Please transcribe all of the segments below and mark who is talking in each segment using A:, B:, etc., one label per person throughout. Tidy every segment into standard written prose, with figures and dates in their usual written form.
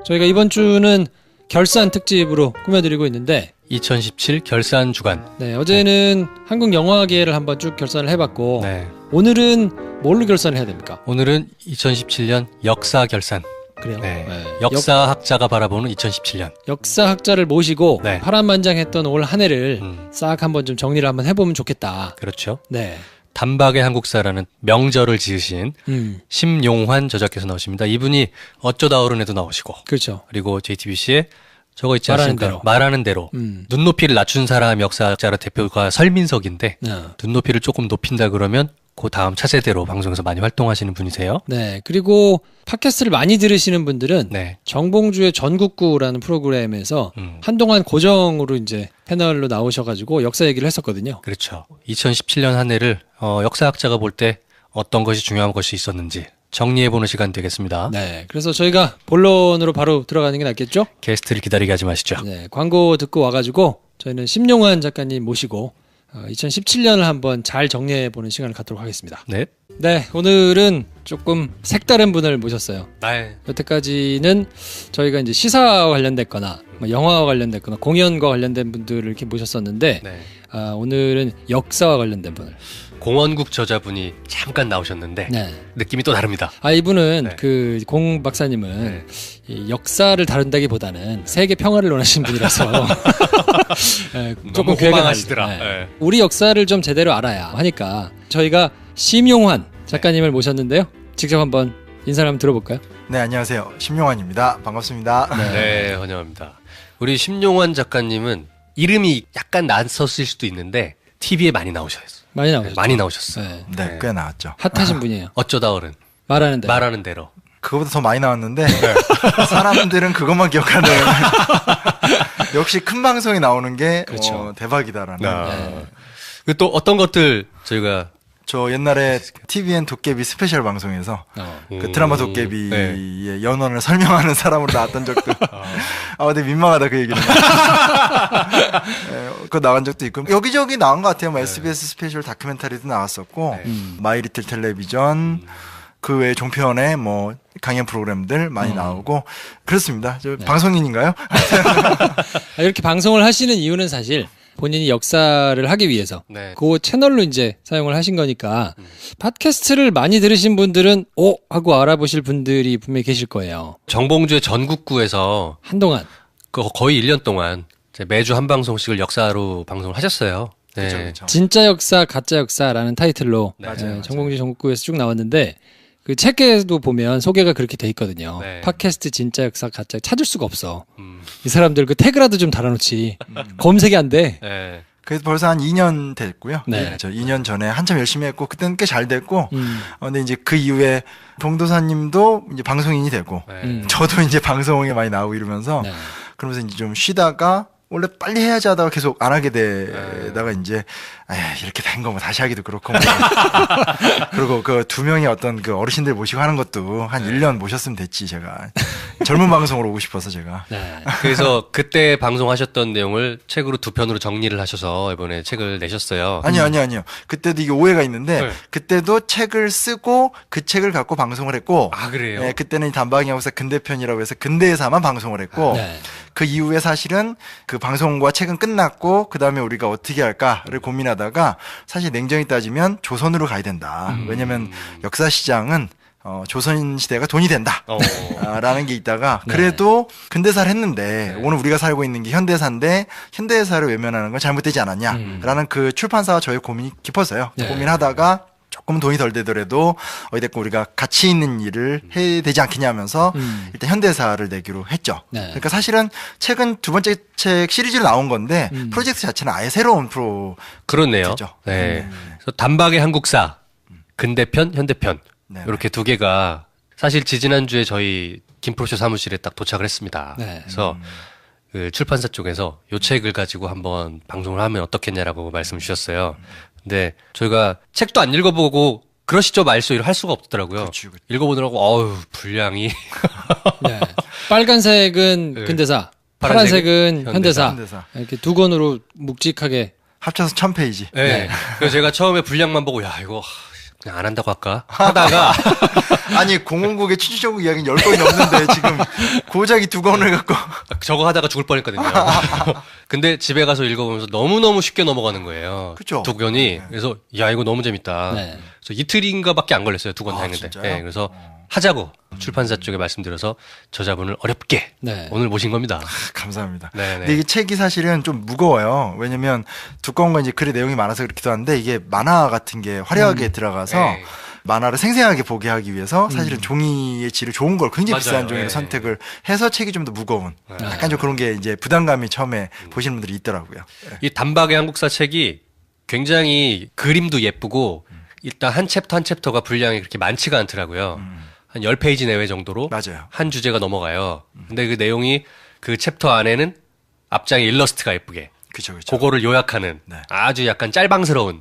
A: 저희가 이번 주는 결산 특집으로 꾸며드리고 있는데
B: 2017 결산 주간.
A: 네, 어제는 한국 영화계를 한번 쭉 결산을 해봤고
B: 네.
A: 오늘은 뭘로 결산을 해야 됩니까?
B: 오늘은 2017년 역사 결산.
A: 그래요?
B: 네.
A: 네.
B: 역사학자가 바라보는 2017년.
A: 역사학자를 모시고
B: 네.
A: 파란만장했던 올 한 해를 싹 한번 좀 정리를 한번 해보면 좋겠다.
B: 그렇죠.
A: 네.
B: 단박의 한국사라는 명절을 지으신 심용환 저자께서 나오십니다. 이분이 어쩌다 어른에도 나오시고,
A: 그렇죠.
B: 그리고 JTBC에 저거 있지
A: 말하는
B: 않습니까?
A: 대로.
B: 말하는 대로. 눈높이를 낮춘 사람 역사학자라 대표가 설민석인데 눈높이를 조금 높인다 그러면 그 다음 차세대로 방송에서 많이 활동하시는 분이세요.
A: 네. 그리고 팟캐스트를 많이 들으시는 분들은
B: 네.
A: 정봉주의 전국구라는 프로그램에서 한동안 고정으로 이제 패널로 나오셔가지고 역사 얘기를 했었거든요.
B: 그렇죠. 2017년 한 해를 역사학자가 볼 때 어떤 것이 중요한 것이 있었는지 정리해보는 시간 되겠습니다.
A: 네. 그래서 저희가 본론으로 바로 들어가는 게 낫겠죠?
B: 게스트를 기다리게 하지 마시죠.
A: 네. 광고 듣고 와가지고 저희는 심용환 작가님 모시고 2017년을 한번 잘 정리해보는 시간을 갖도록 하겠습니다.
B: 네.
A: 네. 오늘은 조금 색다른 분을 모셨어요.
B: 네.
A: 여태까지는 저희가 이제 시사와 관련됐거나 영화와 관련됐거나 공연과 관련된 분들을 이렇게 모셨었는데
B: 네.
A: 오늘은 역사와 관련된 분을.
B: 공원국 저자분이 잠깐 나오셨는데
A: 네.
B: 느낌이 또 다릅니다.
A: 이분은
B: 네.
A: 그 공 박사님은 이 역사를 다룬다기보다는 세계 평화를 원하시는 분이라서 네, 조금 계획을
B: 호망하시더라.
A: 네.
B: 네.
A: 우리 역사를 좀 제대로 알아야 하니까 저희가 심용환 작가님을 모셨는데요. 직접 한번 인사를 한번 들어볼까요?
C: 네, 안녕하세요. 심용환입니다. 반갑습니다.
B: 네, 환영합니다. 우리 심용환 작가님은 이름이 약간 낯섰을 수도 있는데 TV에 많이 나오셨어요.
A: 많이 나오셨죠.
B: 많이 나오셨어요.
A: 네.
C: 네, 꽤 나왔죠.
A: 핫하신 분이에요.
B: 어쩌다 어른.
A: 말하는 대로.
B: 말하는 대로.
C: 그거보다 더 많이 나왔는데 사람들은 그것만 기억하는 역시 큰 방송에 나오는 게
A: 그렇죠.
C: 대박이다라는.
B: 그 또 어떤 것들 저희가
C: 저 옛날에 TVN 도깨비 스페셜 방송에서 그 드라마 도깨비의
B: 네.
C: 연원을 설명하는 사람으로 나왔던 적도 되게 민망하다 그 얘기는. 그거 나간 적도 있고 여기저기 나온 것 같아요. 뭐 SBS 스페셜 다큐멘터리도 나왔었고 마이 리틀 텔레비전 그 외에 종편에 뭐 강연 프로그램들 많이 나오고 그렇습니다. 저 방송인인가요?
A: 이렇게 방송을 하시는 이유는 사실 본인이 역사를 하기 위해서 그 채널로 이제 사용을 하신 거니까 팟캐스트를 많이 들으신 분들은 하고 알아보실 분들이 분명히 계실 거예요.
B: 정봉주의 전국구에서
A: 한동안
B: 거의 1년 동안 매주 한 방송씩을 역사로 방송을 하셨어요. 네.
C: 그렇죠.
A: 진짜 역사 가짜 역사라는 타이틀로
C: 맞아요.
A: 정봉주 전국구에서 쭉 나왔는데 그 책에도 보면 소개가 그렇게 돼 있거든요.
B: 네.
A: 팟캐스트 진짜 역사 가짜 찾을 수가 없어. 이 사람들 그 태그라도 좀 달아놓지. 검색이 안 돼.
B: 네.
C: 그래서 벌써 한 2년 됐고요.
A: 네.
C: 저 2년 전에 한참 열심히 했고 그때는 꽤 잘 됐고 근데 이제 그 이후에 봉도사님도 이제 방송인이 되고 저도 이제 방송에 많이 나오고 이러면서 그러면서 이제 좀 쉬다가 원래 빨리 해야지 하다가 계속 안 하게 되다가 이제 이렇게 된 거 뭐 다시 하기도 그렇고 뭐. 그리고 그 두 명의 어떤 그 어르신들 모시고 하는 것도 한 1년 모셨으면 됐지 제가 젊은 방송으로 오고 싶어서 제가.
B: 그래서 그때 방송하셨던 내용을 책으로 두 편으로 정리를 하셔서 이번에 책을 내셨어요.
C: 아니요. 그때도 이게 오해가 있는데 그때도 책을 쓰고 그 책을 갖고 방송을 했고.
B: 그래요?
C: 네, 그때는 단박이 역사 근대편이라고 해서 근대에서만 방송을 했고. 그 이후에 사실은 그 방송과 책은 끝났고 그 다음에 우리가 어떻게 할까를 고민하다가 사실 냉정히 따지면 조선으로 가야 된다. 왜냐면 역사 시장은 조선 시대가 돈이 된다. 라는 게 있다가 그래도 근대사를 했는데 오늘 우리가 살고 있는 게 현대사인데 현대사를 외면하는 건 잘못되지 않았냐라는 그 출판사와 저의 고민이 깊었어요. 고민하다가 조금 돈이 덜 되더라도 어찌됐건 우리가 가치 있는 일을 해야 되지 않겠냐 하면서 일단 현대사를 내기로 했죠. 그러니까 사실은 책은 두 번째 책 시리즈로 나온 건데 프로젝트 자체는 아예 새로운
B: 그렇네요. 네. 그래서 단박의 한국사, 근대편, 현대편 이렇게 두 개가 사실 지지난주에 저희 김프로쇼 사무실에 딱 도착을 했습니다. 그래서 그 출판사 쪽에서 이 책을 가지고 한번 방송을 하면 어떻겠냐라고 말씀 주셨어요. 근데 저희가 책도 안 읽어보고 그러시죠 말소이를 할 수가 없더라고요.
C: 그렇지.
B: 읽어보느라고 분량이
A: 빨간색은 근대사, 파란색은 현대사. 이렇게 두 권으로 묵직하게
C: 합쳐서 1000페이지.
B: 네. 그래서 제가 처음에 분량만 보고 이거 그냥 안 한다고 할까? 하다가
C: 아니 공원국의 추주전국 이야기는 10권이 넘는데 지금 고작이 2권을 갖고
B: 저거 하다가 죽을 뻔했거든요. 근데 집에 가서 읽어보면서 너무너무 쉽게 넘어가는 거예요.
C: 그쵸?
B: 2권이.
C: 네.
B: 그래서 야 이거 너무 재밌다. 네. 그래서 이틀인가밖에 안 걸렸어요. 2권 다 했는데. 네, 그래서 하자고 출판사 쪽에 말씀드려서 저자분을 어렵게 오늘 모신 겁니다.
C: 감사합니다.
B: 네네.
C: 근데 이게 책이 사실은 좀 무거워요. 왜냐면 두꺼운 건 이제 글의 내용이 많아서 그렇기도 한데 이게 만화 같은 게 화려하게 들어가서 만화를 생생하게 보게 하기 위해서 사실은 종이의 질을 좋은 걸 굉장히 비싼 종이로 선택을 해서 책이 좀 더 무거운 약간 좀 그런 게 이제 부담감이 처음에 보시는 분들이 있더라고요.
B: 이 단박의 한국사 책이 굉장히 그림도 예쁘고 일단 한 챕터 한 챕터가 분량이 그렇게 많지가 않더라고요. 한 10페이지 내외 정도로
C: 맞아요.
B: 한 주제가 넘어가요. 근데 그 내용이 그 챕터 안에는 앞장에 일러스트가 예쁘게
C: 그쵸.
B: 그거를 요약하는 아주 약간 짤방스러운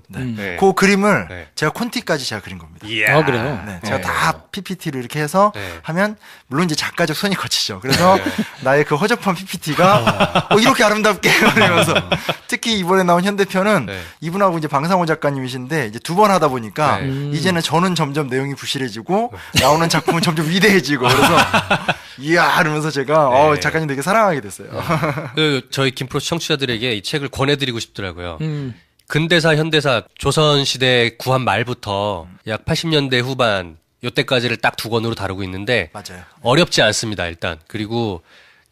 C: 그 그림을 제가 콘티까지 제가 그린 겁니다.
A: 아, 그래요?
C: 네, 제가 다 PPT를 이렇게 해서 하면 물론 이제 작가적 손이 거치죠. 그래서 나의 그 허접한 PPT가 이렇게 아름답게 그러면서 특히 이번에 나온 현대편은 이분하고 이제 방상호 작가님이신데 이제 2번 하다 보니까 이제는 저는 점점 내용이 부실해지고 나오는 작품은 점점 위대해지고 그래서 이야 이러면서 제가 작가님 되게 사랑하게 됐어요.
B: 그 저희 김프로 청취자들에게 이 책을 권해드리고 싶더라고요. 근대사, 현대사, 조선시대 구한 말부터 약 80년대 후반 요때까지를 딱 2권으로 다루고 있는데
C: 맞아요.
B: 어렵지 않습니다, 일단. 그리고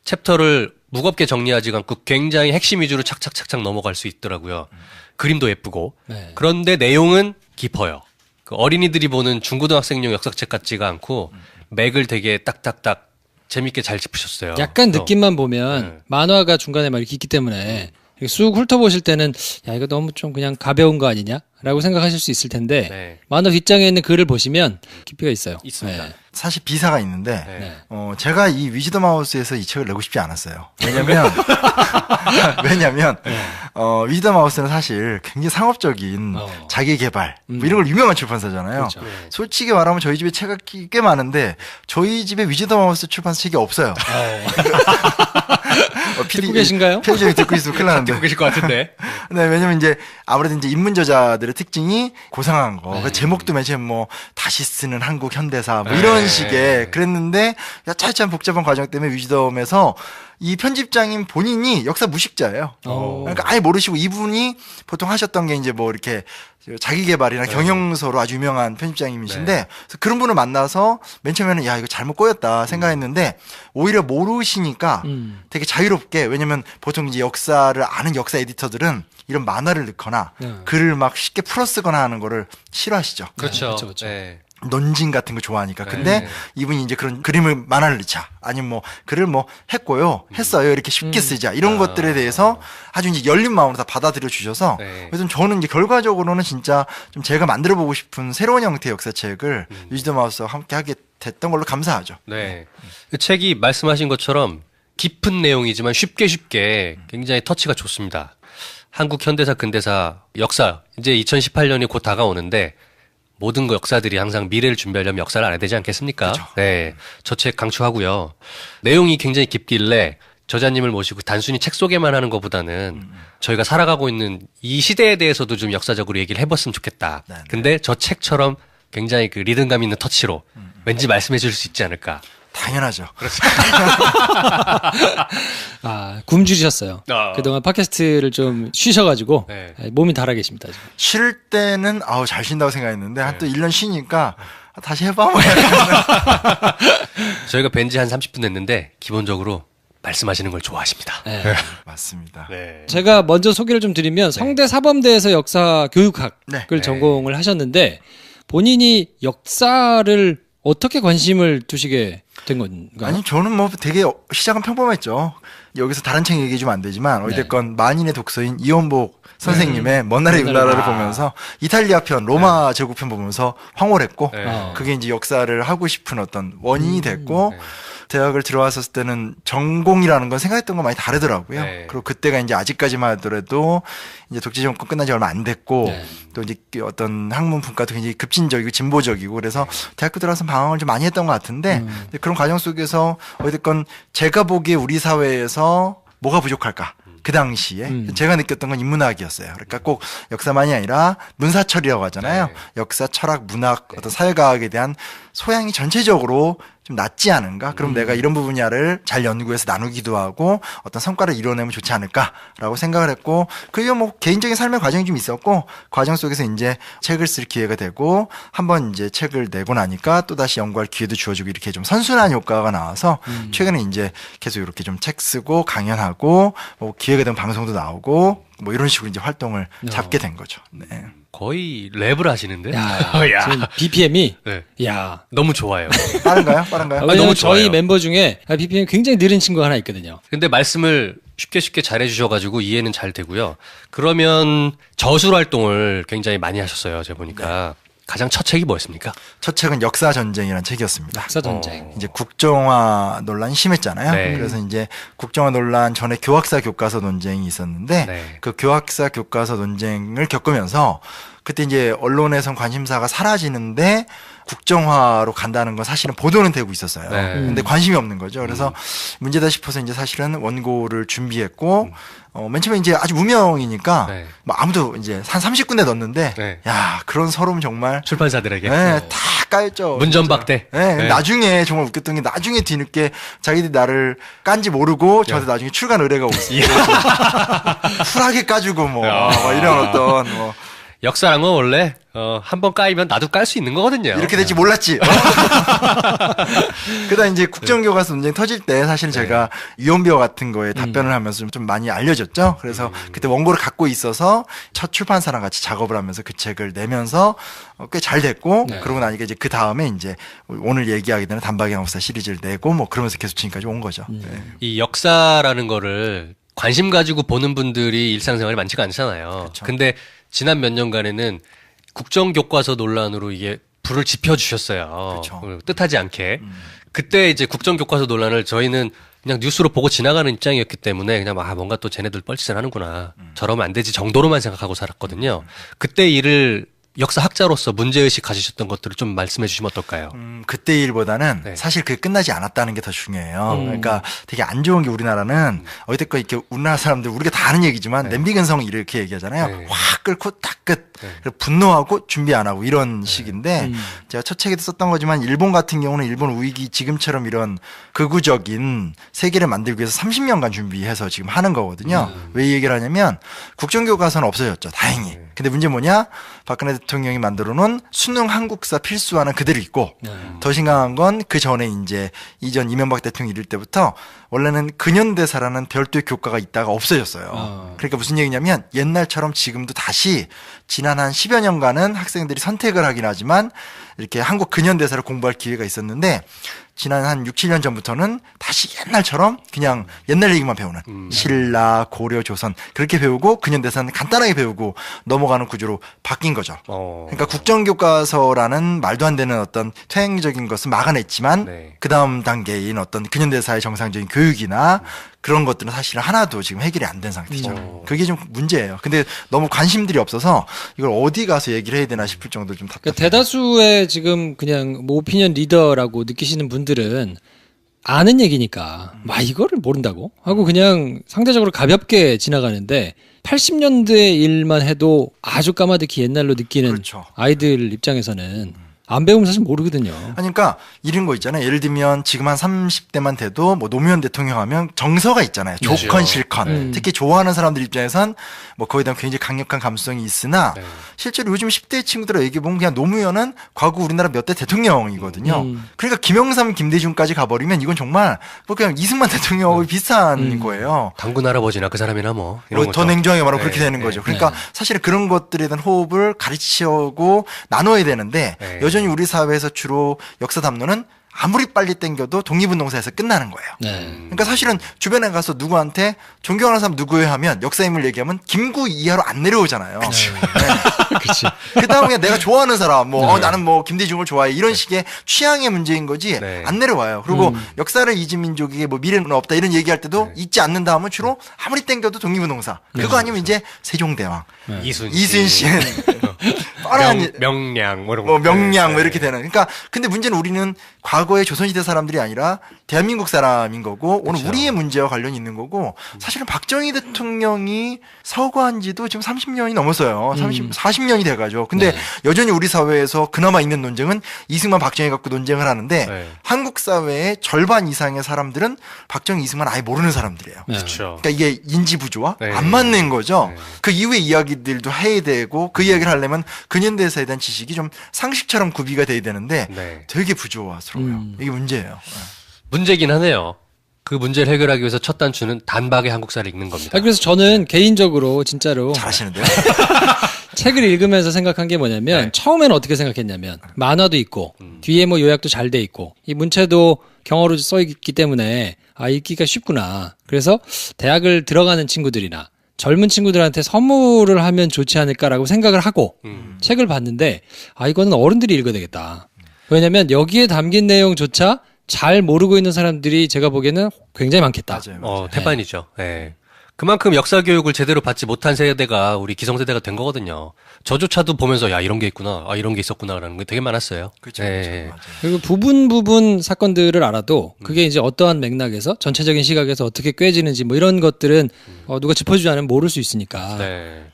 B: 챕터를 무겁게 정리하지 않고 굉장히 핵심 위주로 착착착착 넘어갈 수 있더라고요. 그림도 예쁘고. 그런데 내용은 깊어요. 그 어린이들이 보는 중고등학생용 역사책 같지가 않고 맥을 되게 딱딱딱 재밌게 잘 짚으셨어요.
A: 약간 느낌만 보면 만화가 중간에 막 이렇게 있기 때문에 쑥 훑어보실 때는 야 이거 너무 좀 그냥 가벼운 거 아니냐라고 생각하실 수 있을 텐데 만화 뒷장에 있는 글을 보시면 깊이가 있어요.
B: 있습니다.
C: 사실 비사가 있는데 제가 이 위즈덤 하우스에서 이 책을 내고 싶지 않았어요. 왜냐면 위즈덤 하우스는 사실 굉장히 상업적인 자기 개발 뭐 이런 걸 유명한 출판사잖아요.
A: 그렇죠.
C: 솔직히 말하면 저희 집에 책이 꽤 많은데 저희 집에 위즈덤 하우스 출판사 책이 없어요.
A: 듣고 계신가요?
C: 편집장이 듣고 있으면 큰일 나는데.
B: 듣고 계실 것 같은데.
C: 네, 왜냐면 이제 아무래도 이제 입문 저자들의 특징이 고상한 거. 그 제목도 맨 처음 뭐 다시 쓰는 한국 현대사 뭐 이런 식의 그랬는데 차츰 복잡한 과정 때문에 위즈덤에서 이 편집장인 본인이 역사 무식자예요. 그러니까 아예 모르시고 이분이 보통 하셨던 게 이제 뭐 이렇게 자기 개발이나 경영서로 아주 유명한 편집장님이신데 그래서 그런 분을 만나서 맨 처음에는 야 이거 잘못 꼬였다 생각했는데 오히려 모르시니까 되게 자유롭게 왜냐면 보통 이제 역사를 아는 역사 에디터들은 이런 만화를 넣거나 글을 막 쉽게 풀어 쓰거나 하는 거를 싫어하시죠.
B: 그렇죠.
A: 그렇죠.
C: 논진 같은 거 좋아하니까. 근데 이분이 이제 그런 그림을 만화를 넣자. 아니면 뭐 글을 뭐 했고요. 했어요. 이렇게 쉽게 쓰자. 이런 것들에 대해서 아주 이제 열린 마음으로 다 받아들여 주셔서 그래서 저는 이제 결과적으로는 진짜 좀 제가 만들어 보고 싶은 새로운 형태의 역사책을 위즈덤 하우스와 함께 하게 됐던 걸로 감사하죠.
B: 네. 그 책이 말씀하신 것처럼 깊은 내용이지만 쉽게 굉장히 터치가 좋습니다. 한국 현대사, 근대사, 역사 이제 2018년이 곧 다가오는데 모든 역사들이 항상 미래를 준비하려면 역사를 알아야 되지 않겠습니까?
C: 그렇죠.
B: 네. 저 책 강추하고요. 내용이 굉장히 깊길래 저자님을 모시고 단순히 책 소개만 하는 것보다는 저희가 살아가고 있는 이 시대에 대해서도 좀 역사적으로 얘기를 해봤으면 좋겠다.
C: 네네.
B: 근데 저 책처럼 굉장히 그 리듬감 있는 터치로 왠지 말씀해 줄 수 있지 않을까.
C: 당연하죠.
B: 그렇죠.
A: 아, 굶주리셨어요. 그동안 팟캐스트를 좀 쉬셔가지고 몸이 달아 계십니다. 지금.
C: 쉴 때는 잘 쉰다고 생각했는데 한 또 1년 쉬니까 다시 해봐 뭐
B: 저희가 뵌지 한 30분 됐는데 기본적으로 말씀하시는 걸 좋아하십니다.
C: 맞습니다.
B: 네.
A: 제가 먼저 소개를 좀 드리면 성대 사범대에서 역사 교육학을 전공을 하셨는데 본인이 역사를 어떻게 관심을 두시게 된 건가요?
C: 아니 저는 뭐 되게 시작은 평범했죠. 여기서 다른 책 얘기해주면 안 되지만 어쨌건 만인의 독서인 이원복 선생님의 먼 나라의 은나라를 보면서 이탈리아 편, 로마 제국편 보면서 황홀했고 그게 이제 역사를 하고 싶은 어떤 원인이 됐고 대학을 들어왔었을 때는 전공이라는 건 생각했던 건 많이 다르더라고요. 그리고 그때가 이제 아직까지만 하더라도 이제 독재 정권 끝난 지 얼마 안 됐고 또 이제 어떤 학문 분과도 굉장히 급진적이고 진보적이고 그래서 대학교 들어와서 방황을 좀 많이 했던 것 같은데 그런 과정 속에서 어쨌건 제가 보기에 우리 사회에서 뭐가 부족할까? 그 당시에 제가 느꼈던 건 인문학이었어요. 그러니까 꼭 역사만이 아니라 문사철이라고 하잖아요. 네. 역사, 철학, 문학, 어떤 사회과학에 대한 소양이 전체적으로 좀 낮지 않은가? 그럼 내가 이런 분야를 잘 연구해서 나누기도 하고 어떤 성과를 이뤄내면 좋지 않을까라고 생각을 했고, 그리고 뭐 개인적인 삶의 과정이 좀 있었고, 과정 속에서 이제 책을 쓸 기회가 되고, 한번 이제 책을 내고 나니까 또 다시 연구할 기회도 주어지고, 이렇게 좀 선순환 효과가 나와서 최근에 이제 계속 이렇게 좀 책 쓰고 강연하고, 뭐 기회가 되면 방송도 나오고, 뭐 이런 식으로 이제 활동을 잡게 된 거죠. 네.
B: 거의 랩을 하시는데?
A: 야, 지금 BPM이
B: 네.
A: 야
B: 너무 좋아요.
C: 빠른가요?
A: 너무 저희 좋아요. 멤버 중에 BPM이 굉장히 느린 친구가 하나 있거든요.
B: 근데 말씀을 쉽게 잘해주셔가지고 이해는 잘 되고요. 그러면 저술 활동을 굉장히 많이 하셨어요. 제가 보니까. 네. 가장 첫 책이 뭐였습니까?
C: 첫 책은 역사전쟁이라는 책이었습니다.
A: 역사전쟁.
C: 이제 국정화 논란이 심했잖아요.
B: 네.
C: 그래서 이제 국정화 논란 전에 교학사 교과서 논쟁이 있었는데
B: 네.
C: 그 교학사 교과서 논쟁을 겪으면서 그때 이제 언론에선 관심사가 사라지는데 국정화로 간다는 건 사실은 보도는 되고 있었어요.
B: 네.
C: 근데 관심이 없는 거죠. 그래서 문제다 싶어서 이제 사실은 원고를 준비했고 맨 처음에 이제 아주 무명이니까
B: 네.
C: 뭐 아무도 이제 한 30군데 넣었는데
B: 네.
C: 야, 그런 서러움 정말
B: 출판사들에게
C: 네, 다 까였죠.
B: 문전박대.
C: 네,
B: 네.
C: 나중에 정말 웃겼던 게 나중에 뒤늦게 자기들이 나를 깐지 모르고 저한테 나중에 출간 의뢰가 오고 쿨하게 까주고 뭐 이런 어떤 뭐
B: 역사란 건 원래 한번 까이면 나도 깔 수 있는 거거든요.
C: 이렇게 될지 몰랐지. 그러다 이제 국정교과서 논쟁 터질 때 사실 제가 유언비어 같은 거에 답변을 하면서 좀 많이 알려졌죠. 그래서 그때 원고를 갖고 있어서 첫 출판사랑 같이 작업을 하면서 그 책을 내면서 꽤 잘 됐고 그러고 나니까 이제 그 다음에 이제 오늘 얘기하게 되는 단박의 역사 시리즈를 내고 뭐 그러면서 계속 지금까지 온 거죠. 네.
B: 이 역사라는 거를 관심 가지고 보는 분들이 일상생활이 많지가 않잖아요.
C: 그렇죠.
B: 근데 지난 몇 년간에는 국정교과서 논란으로 이게 불을 지펴주셨어요.
C: 그렇죠.
B: 뜻하지 않게. 그때 이제 국정교과서 논란을 저희는 그냥 뉴스로 보고 지나가는 입장이었기 때문에 그냥 뭔가 또 쟤네들 뻘짓을 하는구나. 저러면 안 되지 정도로만 생각하고 살았거든요. 그때 일을 역사학자로서 문제의식 가지셨던 것들을 좀 말씀해 주시면 어떨까요?
C: 그때 일보다는
B: 네.
C: 사실 그게 끝나지 않았다는 게 더 중요해요. 그러니까 되게 안 좋은 게 우리나라는 어디까지 이렇게 우리나라 사람들 우리가 다 아는 얘기지만 냄비근성 이렇게 얘기하잖아요.
B: 네.
C: 확 끓고 딱 끝. 분노하고 준비 안 하고 이런 식인데 제가 첫 책에도 썼던 거지만 일본 같은 경우는 일본 우익이 지금처럼 이런 극우적인 세계를 만들기 위해서 30년간 준비해서 지금 하는 거거든요. 왜 이 얘기를 하냐면 국정교과서는 없어졌죠. 다행히. 근데 문제 뭐냐? 박근혜 대통령이 만들어 놓은 수능 한국사 필수화는 그대로 있고 더 심각한 건 그 전에 이제 이전 이명박 대통령 이럴 때부터 원래는 근현대사라는 별도의 교과가 있다가 없어졌어요. 그러니까 무슨 얘기냐면 옛날처럼 지금도 다시 지난 한 10여 년간은 학생들이 선택을 하긴 하지만 이렇게 한국 근현대사를 공부할 기회가 있었는데 지난 한 6, 7년 전부터는 다시 옛날처럼 그냥 옛날 얘기만 배우는 신라, 고려, 조선 그렇게 배우고 근현대사는 간단하게 배우고 넘어가는 구조로 바뀐 거죠. 그러니까 국정교과서라는 말도 안 되는 어떤 퇴행적인 것은 막아냈지만 그 다음 단계인 어떤 근현대사의 정상적인 교육이나 그런 것들은 사실 하나도 지금 해결이 안 된 상태죠. 그게 좀 문제예요. 근데 너무 관심들이 없어서 이걸 어디 가서 얘기를 해야 되나 싶을 정도로 좀 답답해요.
A: 그러니까 대다수의 지금 그냥 뭐 오피니언 리더라고 느끼시는 분들은 아는 얘기니까 막 이거를 모른다고 하고 그냥 상대적으로 가볍게 지나가는데 80년대 일만 해도 아주 까마득히 옛날로 느끼는
C: 그렇죠.
A: 아이들 입장에서는 안 배우면 사실 모르거든요.
C: 그러니까 이런 거 있잖아요. 예를 들면 지금 한 30대만 돼도 뭐 노무현 대통령 하면 정서가 있잖아요. 좋건 싫건. 특히 좋아하는 사람들 입장에선 뭐 거기에 대한 굉장히 강력한 감수성이 있으나 실제로 요즘 10대 친구들의 얘기 보면 그냥 노무현은 과거 우리나라 몇 대 대통령이거든요. 그러니까 김영삼, 김대중까지 가버리면 이건 정말 뭐 그냥 이승만 대통령하고 비슷한 거예요.
B: 당군 할아버지나 그 사람이나 뭐 이런
C: 더 냉정하게 말하면 그렇게 되는 거죠. 그러니까 사실은 그런 것들에 대한 호흡을 가르치고 나눠야 되는데 여전히 우리 사회에서 주로 역사 담론은 아무리 빨리 땡겨도 독립운동사에서 끝나는 거예요. 그러니까 사실은 주변에 가서 누구한테 존경하는 사람 누구예요 하면 역사인물 얘기하면 김구 이하로 안 내려오잖아요.
A: 그치.
C: 그 다음에 내가 좋아하는 사람, 나는 뭐 김대중을 좋아해 이런 식의 취향의 문제인 거지 안 내려와요. 그리고 역사를 잊은 민족에게 뭐 미래는 없다 이런 얘기할 때도 잊지 않는다 하면 주로 아무리 땡겨도 독립운동사. 그거 아니면 이제 세종대왕, 이순신. 뻔한
B: 명량
C: 명량 뭐 이렇게 되는. 그러니까 근데 문제는 우리는 과거의 조선시대 사람들이 아니라 대한민국 사람인 거고 오늘
B: 그쵸.
C: 우리의 문제와 관련이 있는 거고 사실은 박정희 대통령이 서거한 지도 지금 30년이 넘었어요. 40년이 돼가죠. 근데 여전히 우리 사회에서 그나마 있는 논쟁은 이승만 박정희 갖고 논쟁을 하는데 한국 사회의 절반 이상의 사람들은 박정희 이승만 아예 모르는 사람들이에요.
B: 그렇죠.
C: 그러니까 이게 인지 부조와 안 맞는 거죠. 그 이후의 이야기들도 해야 되고 그 이야기를 하려면 근현대사에 대한 지식이 좀 상식처럼 구비가 돼야 되는데 되게 부조화스러워요. 이게 문제예요.
B: 문제긴 하네요. 그 문제를 해결하기 위해서 첫 단추는 단박에 한국사를 읽는 겁니다.
A: 그래서 저는 개인적으로 진짜로
C: 잘하시는데요.
A: 책을 읽으면서 생각한 게 뭐냐면 처음에는 어떻게 생각했냐면 만화도 있고 뒤에 뭐 요약도 잘 돼 있고 이 문체도 경어로 써 있기 때문에 읽기가 쉽구나. 그래서 대학을 들어가는 친구들이나 젊은 친구들한테 선물을 하면 좋지 않을까라고 생각을 하고 책을 봤는데 이거는 어른들이 읽어야 되겠다. 왜냐면 여기에 담긴 내용조차 잘 모르고 있는 사람들이 제가 보기에는 굉장히 많겠다.
C: 맞아요.
B: 태반이죠. 네. 그만큼 역사 교육을 제대로 받지 못한 세대가 우리 기성세대가 된 거거든요. 저조차도 보면서 야 이런 게 있구나, 이런 게 있었구나라는 게 되게 많았어요.
C: 그렇죠.
A: 그리고 부분 사건들을 알아도 그게 이제 어떠한 맥락에서 전체적인 시각에서 어떻게 꿰지는지 뭐 이런 것들은 누가 짚어주지 않으면 모를 수 있으니까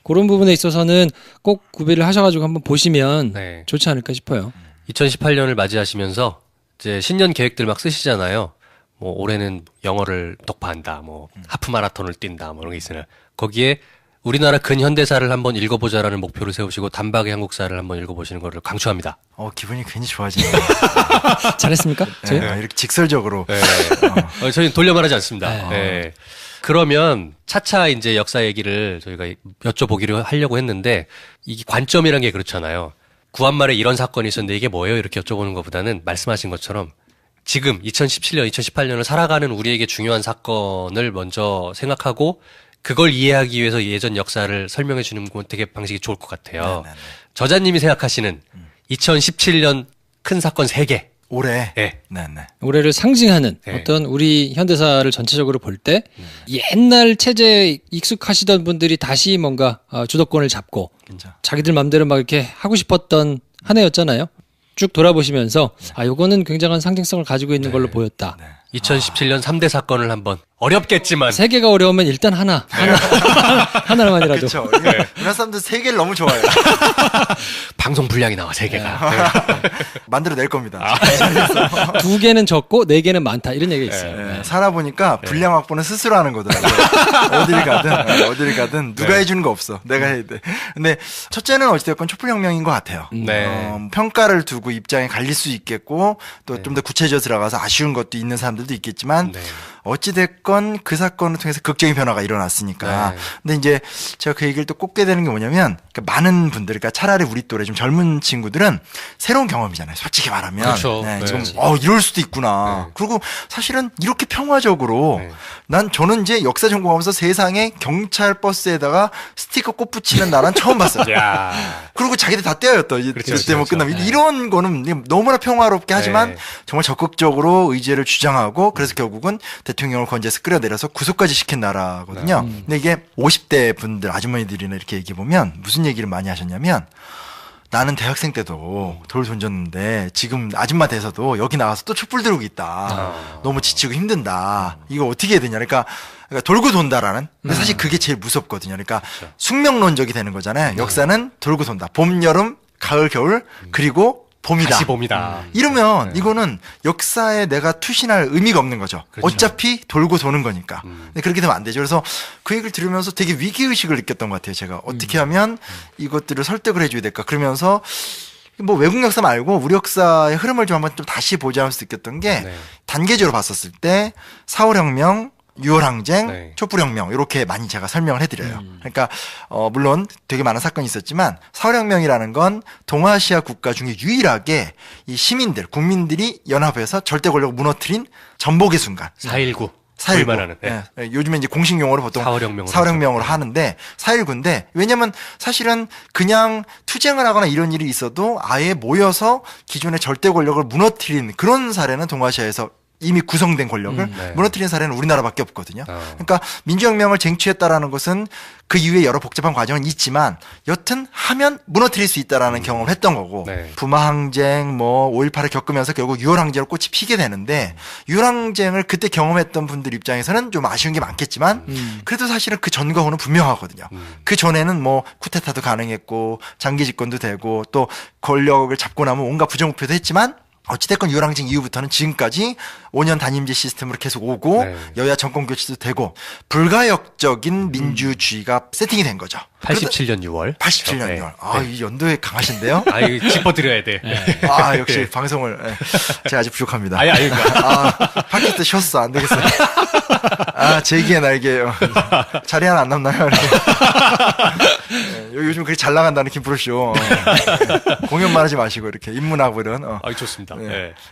A: 그런 부분에 있어서는 꼭 구비를 하셔가지고 한번 보시면 좋지 않을까 싶어요.
B: 2018년을 맞이하시면서 이제 신년 계획들 막 쓰시잖아요. 뭐 올해는 영어를 독파한다, 뭐 하프 마라톤을 뛴다, 뭐 이런 게 있으나 거기에 우리나라 근현대사를 한번 읽어보자라는 목표를 세우시고 단박에 한국사를 한번 읽어보시는 거를 강추합니다.
C: 기분이 괜히 좋아지네요.
A: 잘했습니까? 저희?
C: 이렇게 직설적으로.
B: 저희는 돌려 말하지 않습니다. 그러면 차차 이제 역사 얘기를 저희가 여쭤보기로 하려고 했는데 이게 관점이란 게 그렇잖아요. 구한말에 이런 사건이 있었는데 이게 뭐예요? 이렇게 여쭤보는 것보다는 말씀하신 것처럼 지금 2017년, 2018년을 살아가는 우리에게 중요한 사건을 먼저 생각하고 그걸 이해하기 위해서 예전 역사를 설명해 주는 건 되게 방식이 좋을 것 같아요. 저자님이 생각하시는 2017년 큰 사건 3개.
C: 올해?
B: 네.
A: 올해를 상징하는 어떤 우리 현대사를 전체적으로 볼 때 옛날 체제에 익숙하시던 분들이 다시 뭔가 주도권을 잡고 자기들 맘대로 막 이렇게 하고 싶었던 한 해였잖아요. 쭉 돌아보시면서 요거는 굉장한 상징성을 가지고 있는 걸로 보였다.
B: 2017년 3대 사건을 한번 어렵겠지만
A: 3개가 어려우면 일단 하나만이라도.
C: 그렇죠. 우리나라 사람들 3개를 너무 좋아해요.
B: 방송 분량이 나와 3개가
C: 만들어낼 겁니다.
A: 2개는 적고 4개는 많다 이런 얘기가 있어요.
C: 살아보니까 분량 확보는 스스로 하는 거더라고요. 어딜 가든 누가 해주는 거 없어. 내가 해야 돼. 근데 첫째는 어찌됐건 촛불혁명인 것 같아요. 평가를 두고 입장이 갈릴 수 있겠고 또 좀 더 구체적으로 들어가서 아쉬운 것도 있는 사람들도 있겠지만 어찌됐건 그 사건을 통해서 극적인 변화가 일어났으니까. 근데 이제 제가 그 얘기를 또 꼽게 되는 게 뭐냐면 많은 분들, 그러니까 차라리 우리 또래 좀 젊은 친구들은 새로운 경험이잖아요. 솔직히 말하면.
B: 그렇죠.
C: 지금 이럴 수도 있구나. 그리고 사실은 이렇게 평화적으로 저는 이제 역사 전공하면서 세상에 경찰 버스에다가 스티커 꽃 붙이는 나라는 처음 봤어요. 그리고 자기들 다 떼어였다. 그때 뭐 끝나면 이런 거는 너무나 평화롭게 하지만 정말 적극적으로 의제를 주장하고 그래서 결국은 대통령을 건재해서 끌어내려서 구속까지 시킨 나라거든요. 근데 이게 50대 분들 아주머니들이나 이렇게 얘기해 보면 무슨 얘기를 많이 하셨냐면 나는 대학생 때도 돌 던졌는데 지금 아줌마 돼서도 여기 나와서 또 촛불 들고 있다. 너무 지치고 힘든다. 이거 어떻게 해야 되냐. 그러니까 돌고 돈다라는. 근데 사실 그게 제일 무섭거든요. 그러니까 숙명론적이 되는 거잖아요. 역사는 돌고 돈다. 봄, 여름, 가을, 겨울 그리고 봄이다.
B: 다시 봄이다.
C: 이러면 이거는 역사에 내가 투신할 의미가 없는 거죠. 어차피 돌고 도는 거니까. 근데 그렇게 되면 안 되죠. 그래서 그 얘기를 들으면서 되게 위기의식을 느꼈던 것 같아요. 제가 어떻게 하면 이것들을 설득을 해줘야 될까. 그러면서 뭐 외국 역사 말고 우리 역사의 흐름을 좀 한번 좀 다시 보자 하면서 느꼈던 게 단계적으로 봤었을 때 4월 혁명, 6월 항쟁, 촛불혁명 이렇게 많이 제가 설명을 해드려요. 그러니까 물론 되게 많은 사건이 있었지만 4월 혁명이라는 건 동아시아 국가 중에 유일하게 이 시민들, 국민들이 연합해서 절대 권력을 무너뜨린 전복의 순간.
B: 4.19.
C: 4.19. 요즘에 이제 공식 용어로 보통 4.19혁명으로 하는데 4.19인데 왜냐면 사실은 그냥 투쟁을 하거나 이런 일이 있어도 아예 모여서 기존의 절대 권력을 무너뜨린 그런 사례는 동아시아에서 이미 구성된 권력을 무너뜨린 사례는 우리나라밖에 없거든요. 그러니까 민주혁명을 쟁취했다라는 것은 그 이후에 여러 복잡한 과정은 있지만 여튼 하면 무너뜨릴 수 있다라는 경험을 했던 거고 부마항쟁 뭐 5.18을 겪으면서 결국 6월 항쟁으로 꽃이 피게 되는데 6월 항쟁을 그때 경험했던 분들 입장에서는 좀 아쉬운 게 많겠지만 그래도 사실은 그 전과 후는 분명하거든요. 그 전에는 뭐 쿠데타도 가능했고 장기 집권도 되고 또 권력을 잡고 나면 온갖 부정부패도 했지만 어찌됐건 유랑쟁 이후부터는 지금까지 5년 단임제 시스템으로 계속 오고 여야 정권 교체도 되고 불가역적인 민주주의가 세팅이 된 거죠.
B: 87년 6월.
C: 87년 6월. 아, 이 연도에 강하신데요?
B: 아, 이거 짚어드려야 돼.
C: 아, 역시 방송을. 제가 아직 부족합니다.
B: 아니.
C: 팟캐스트 쉬었어. 안 되겠어요. 아, 제기의 날개. 자리 하나 안 남나요? 요즘 그렇게 잘 나간다는 김프로쇼. 공연만 하지 마시고 이렇게 입문하고 이런.
B: 좋습니다.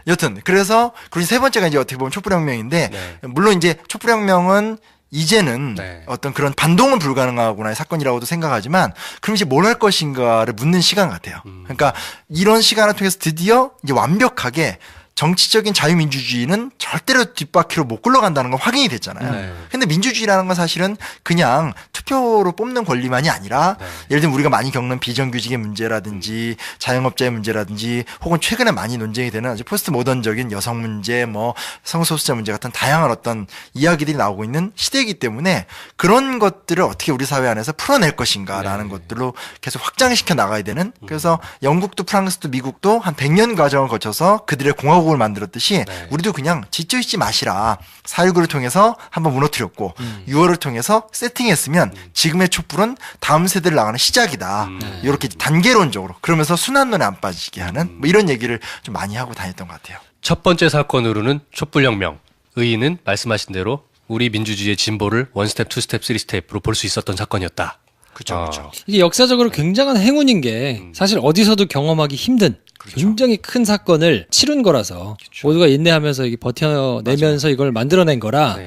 C: 여튼 그래서 그리고 세 번째가 이제 어떻게 보면 촛불혁명인데 물론 이제 촛불혁명은 이제는 어떤 그런 반동은 불가능하구나의 사건이라고도 생각하지만 그럼 이제 뭘 할 것인가를 묻는 시간 같아요. 그러니까 이런 시간을 통해서 드디어 이제 완벽하게 정치적인 자유민주주의는 절대로 뒷바퀴로 못 굴러간다는 건 확인이 됐잖아요. 근데 민주주의라는 건 사실은 그냥 투표로 뽑는 권리만이 아니라 예를 들면 우리가 많이 겪는 비정규직의 문제라든지 자영업자의 문제라든지 혹은 최근에 많이 논쟁이 되는 포스트 모던적인 여성 문제 뭐 성소수자 문제 같은 다양한 어떤 이야기들이 나오고 있는 시대이기 때문에 그런 것들을 어떻게 우리 사회 안에서 풀어낼 것인가라는 것들로 계속 확장시켜 나가야 되는 그래서 영국도 프랑스도 미국도 한 100년 과정을 거쳐서 그들의 공화국 을 만들었듯이 우리도 그냥 지쳐있지 마시라 4.19를 통해서 한번 무너뜨렸고 6월을 통해서 세팅했으면 지금의 촛불은 다음 세대를 나가는 시작이다. 이렇게 단계론적으로 그러면서 순환론에 안 빠지게 하는 뭐 이런 얘기를 좀 많이 하고 다녔던 것 같아요.
B: 첫 번째 사건으로는 촛불혁명 의의는 말씀하신 대로 우리 민주주의의 진보를 원스텝, 투스텝, 쓰리스텝으로 볼 수 있었던 사건이었다.
C: 그렇죠.
A: 이게 역사적으로 굉장한 행운인 게 사실 어디서도 경험하기 힘든 굉장히 큰 사건을 치룬 거라서 모두가 인내하면서 이게 버텨내면서 이걸 만들어낸 거라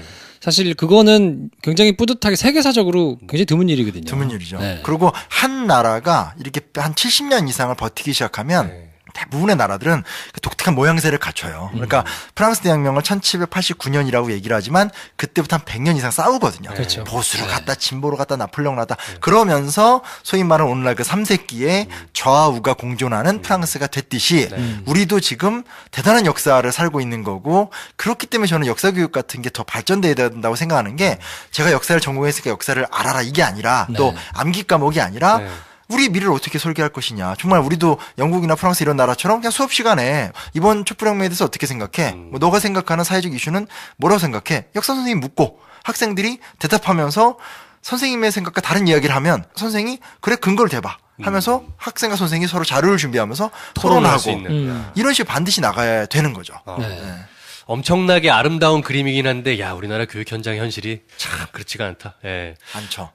A: 사실 그거는 굉장히 뿌듯하게 세계사적으로 굉장히 드문 일이거든요.
C: 드문 일이죠. 그리고 한 나라가 이렇게 한 70년 이상을 버티기 시작하면 대부분의 나라들은 그 독특한 모양새를 갖춰요. 그러니까 프랑스 대혁명을 1789년이라고 얘기를 하지만 그때부터 한 100년 이상 싸우거든요.
A: 그렇죠.
C: 보수로 갔다 진보로 갔다 나폴레옹 갔다 그러면서 소위 말하는 오늘날 그 3세기에 좌우가 공존하는 프랑스가 됐듯이 우리도 지금 대단한 역사를 살고 있는 거고 그렇기 때문에 저는 역사 교육 같은 게 더 발전돼야 된다고 생각하는 게 제가 역사를 전공했으니까 역사를 알아라 이게 아니라 또 암기 과목이 아니라 우리 미래를 어떻게 설계할 것이냐. 정말 우리도 영국이나 프랑스 이런 나라처럼 그냥 수업 시간에 이번 촛불혁명에 대해서 어떻게 생각해? 뭐 너가 생각하는 사회적 이슈는 뭐라고 생각해? 역사 선생님 묻고 학생들이 대답하면서 선생님의 생각과 다른 이야기를 하면 선생이 그래 근거를 대봐 하면서 학생과 선생이 서로 자료를 준비하면서 토론하고 이런 식으로 반드시 나가야 되는 거죠.
B: 엄청나게 아름다운 그림이긴 한데 야 우리나라 교육 현장 현실이 참 그렇지가 않다.
C: 많죠.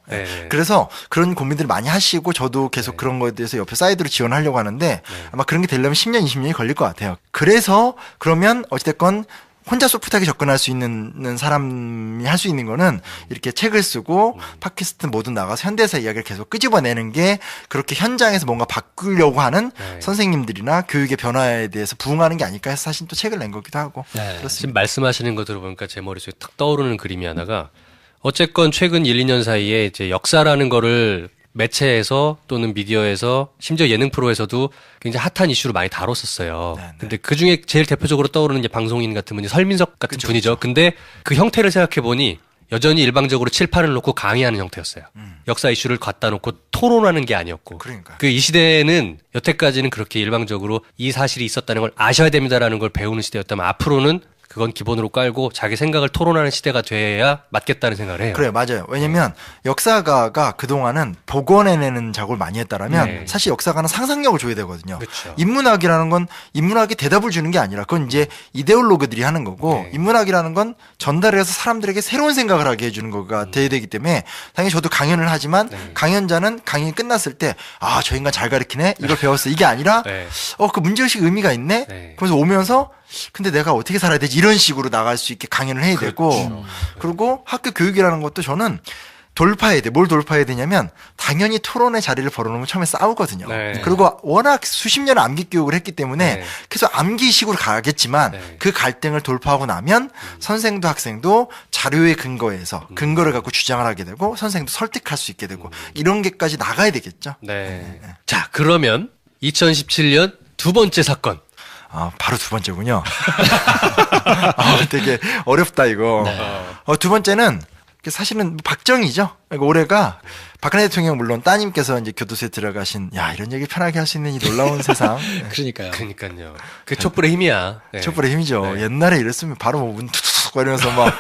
C: 그래서 그런 고민들을 많이 하시고 저도 계속 그런 거에 대해서 옆에 사이드로 지원하려고 하는데 아마 그런 게 되려면 10년, 20년이 걸릴 것 같아요. 그래서 그러면 어찌됐건 혼자 소프트하게 접근할 수 있는 사람이 할 수 있는 거는 이렇게 책을 쓰고 팟캐스트 모두 나가서 현대사 이야기를 계속 끄집어내는 게 그렇게 현장에서 뭔가 바꾸려고 하는 선생님들이나 교육의 변화에 대해서 부응하는 게 아닐까 해서 사실 또 책을 낸 거기도 하고 그렇습니다.
B: 지금 말씀하시는 거 들어보니까 제 머릿속에 탁 떠오르는 그림이 하나가 어쨌건 최근 1, 2년 사이에 이제 역사라는 거를 매체에서 또는 미디어에서 심지어 예능 프로에서도 굉장히 핫한 이슈로 많이 다뤘었어요. 근데 그 중에 제일 대표적으로 떠오르는 게 방송인 같은 분이 설민석 같은 분이죠. 근데 그 형태를 생각해 보니 여전히 일방적으로 칠판을 놓고 강의하는 형태였어요. 역사 이슈를 갖다 놓고 토론하는 게 아니었고. 그 이 시대에는 여태까지는 그렇게 일방적으로 이 사실이 있었다는 걸 아셔야 됩니다라는 걸 배우는 시대였다면 앞으로는 그건 기본으로 깔고 자기 생각을 토론하는 시대가 돼야 맞겠다는 생각을 해요.
C: 그래요. 맞아요. 왜냐면 역사가가 그동안은 복원해내는 작업을 많이 했다라면 사실 역사가는 상상력을 줘야 되거든요.
B: 그렇죠.
C: 인문학이라는 건 인문학이 대답을 주는 게 아니라 그건 이제 이데올로그들이 하는 거고 인문학이라는 건 전달을 해서 사람들에게 새로운 생각을 하게 해주는 거가 돼야 되기 때문에 당연히 저도 강연을 하지만 강연자는 강연이 끝났을 때 아, 저 인간 잘 가르치네? 이걸 배웠어. 이게 아니라 그 문제의식 의미가 있네? 그러면서 오면서 근데 내가 어떻게 살아야 되지? 이런 식으로 나갈 수 있게 강연을 해야 되고 그리고 학교 교육이라는 것도 저는 돌파해야 돼. 뭘 돌파해야 되냐면 당연히 토론의 자리를 벌어놓으면 처음에 싸우거든요.
B: 네.
C: 그리고 워낙 수십 년을 암기 교육을 했기 때문에
B: 네.
C: 계속 암기식으로 가겠지만
B: 네.
C: 그 갈등을 돌파하고 나면 선생도 학생도 자료의 근거에서 근거를 갖고 주장을 하게 되고 선생도 설득할 수 있게 되고 이런 게까지 나가야 되겠죠.
B: 네. 자, 그러면 2017년 두 번째 사건.
C: 바로 두 번째군요. 되게 어렵다 이거.
B: 네.
C: 두 번째는 사실은 박정희죠. 그러니까 올해가 박근혜 대통령 물론 따님께서 이제 교도소에 들어가신 이런 얘기 편하게 할 수 있는 이 놀라운 세상.
A: 그러니까요.
B: 그러니까요. 그 촛불의 힘이야. 네.
C: 촛불의 힘이죠.
B: 네.
C: 옛날에 이랬으면 바로 문 툭툭 거리면서 막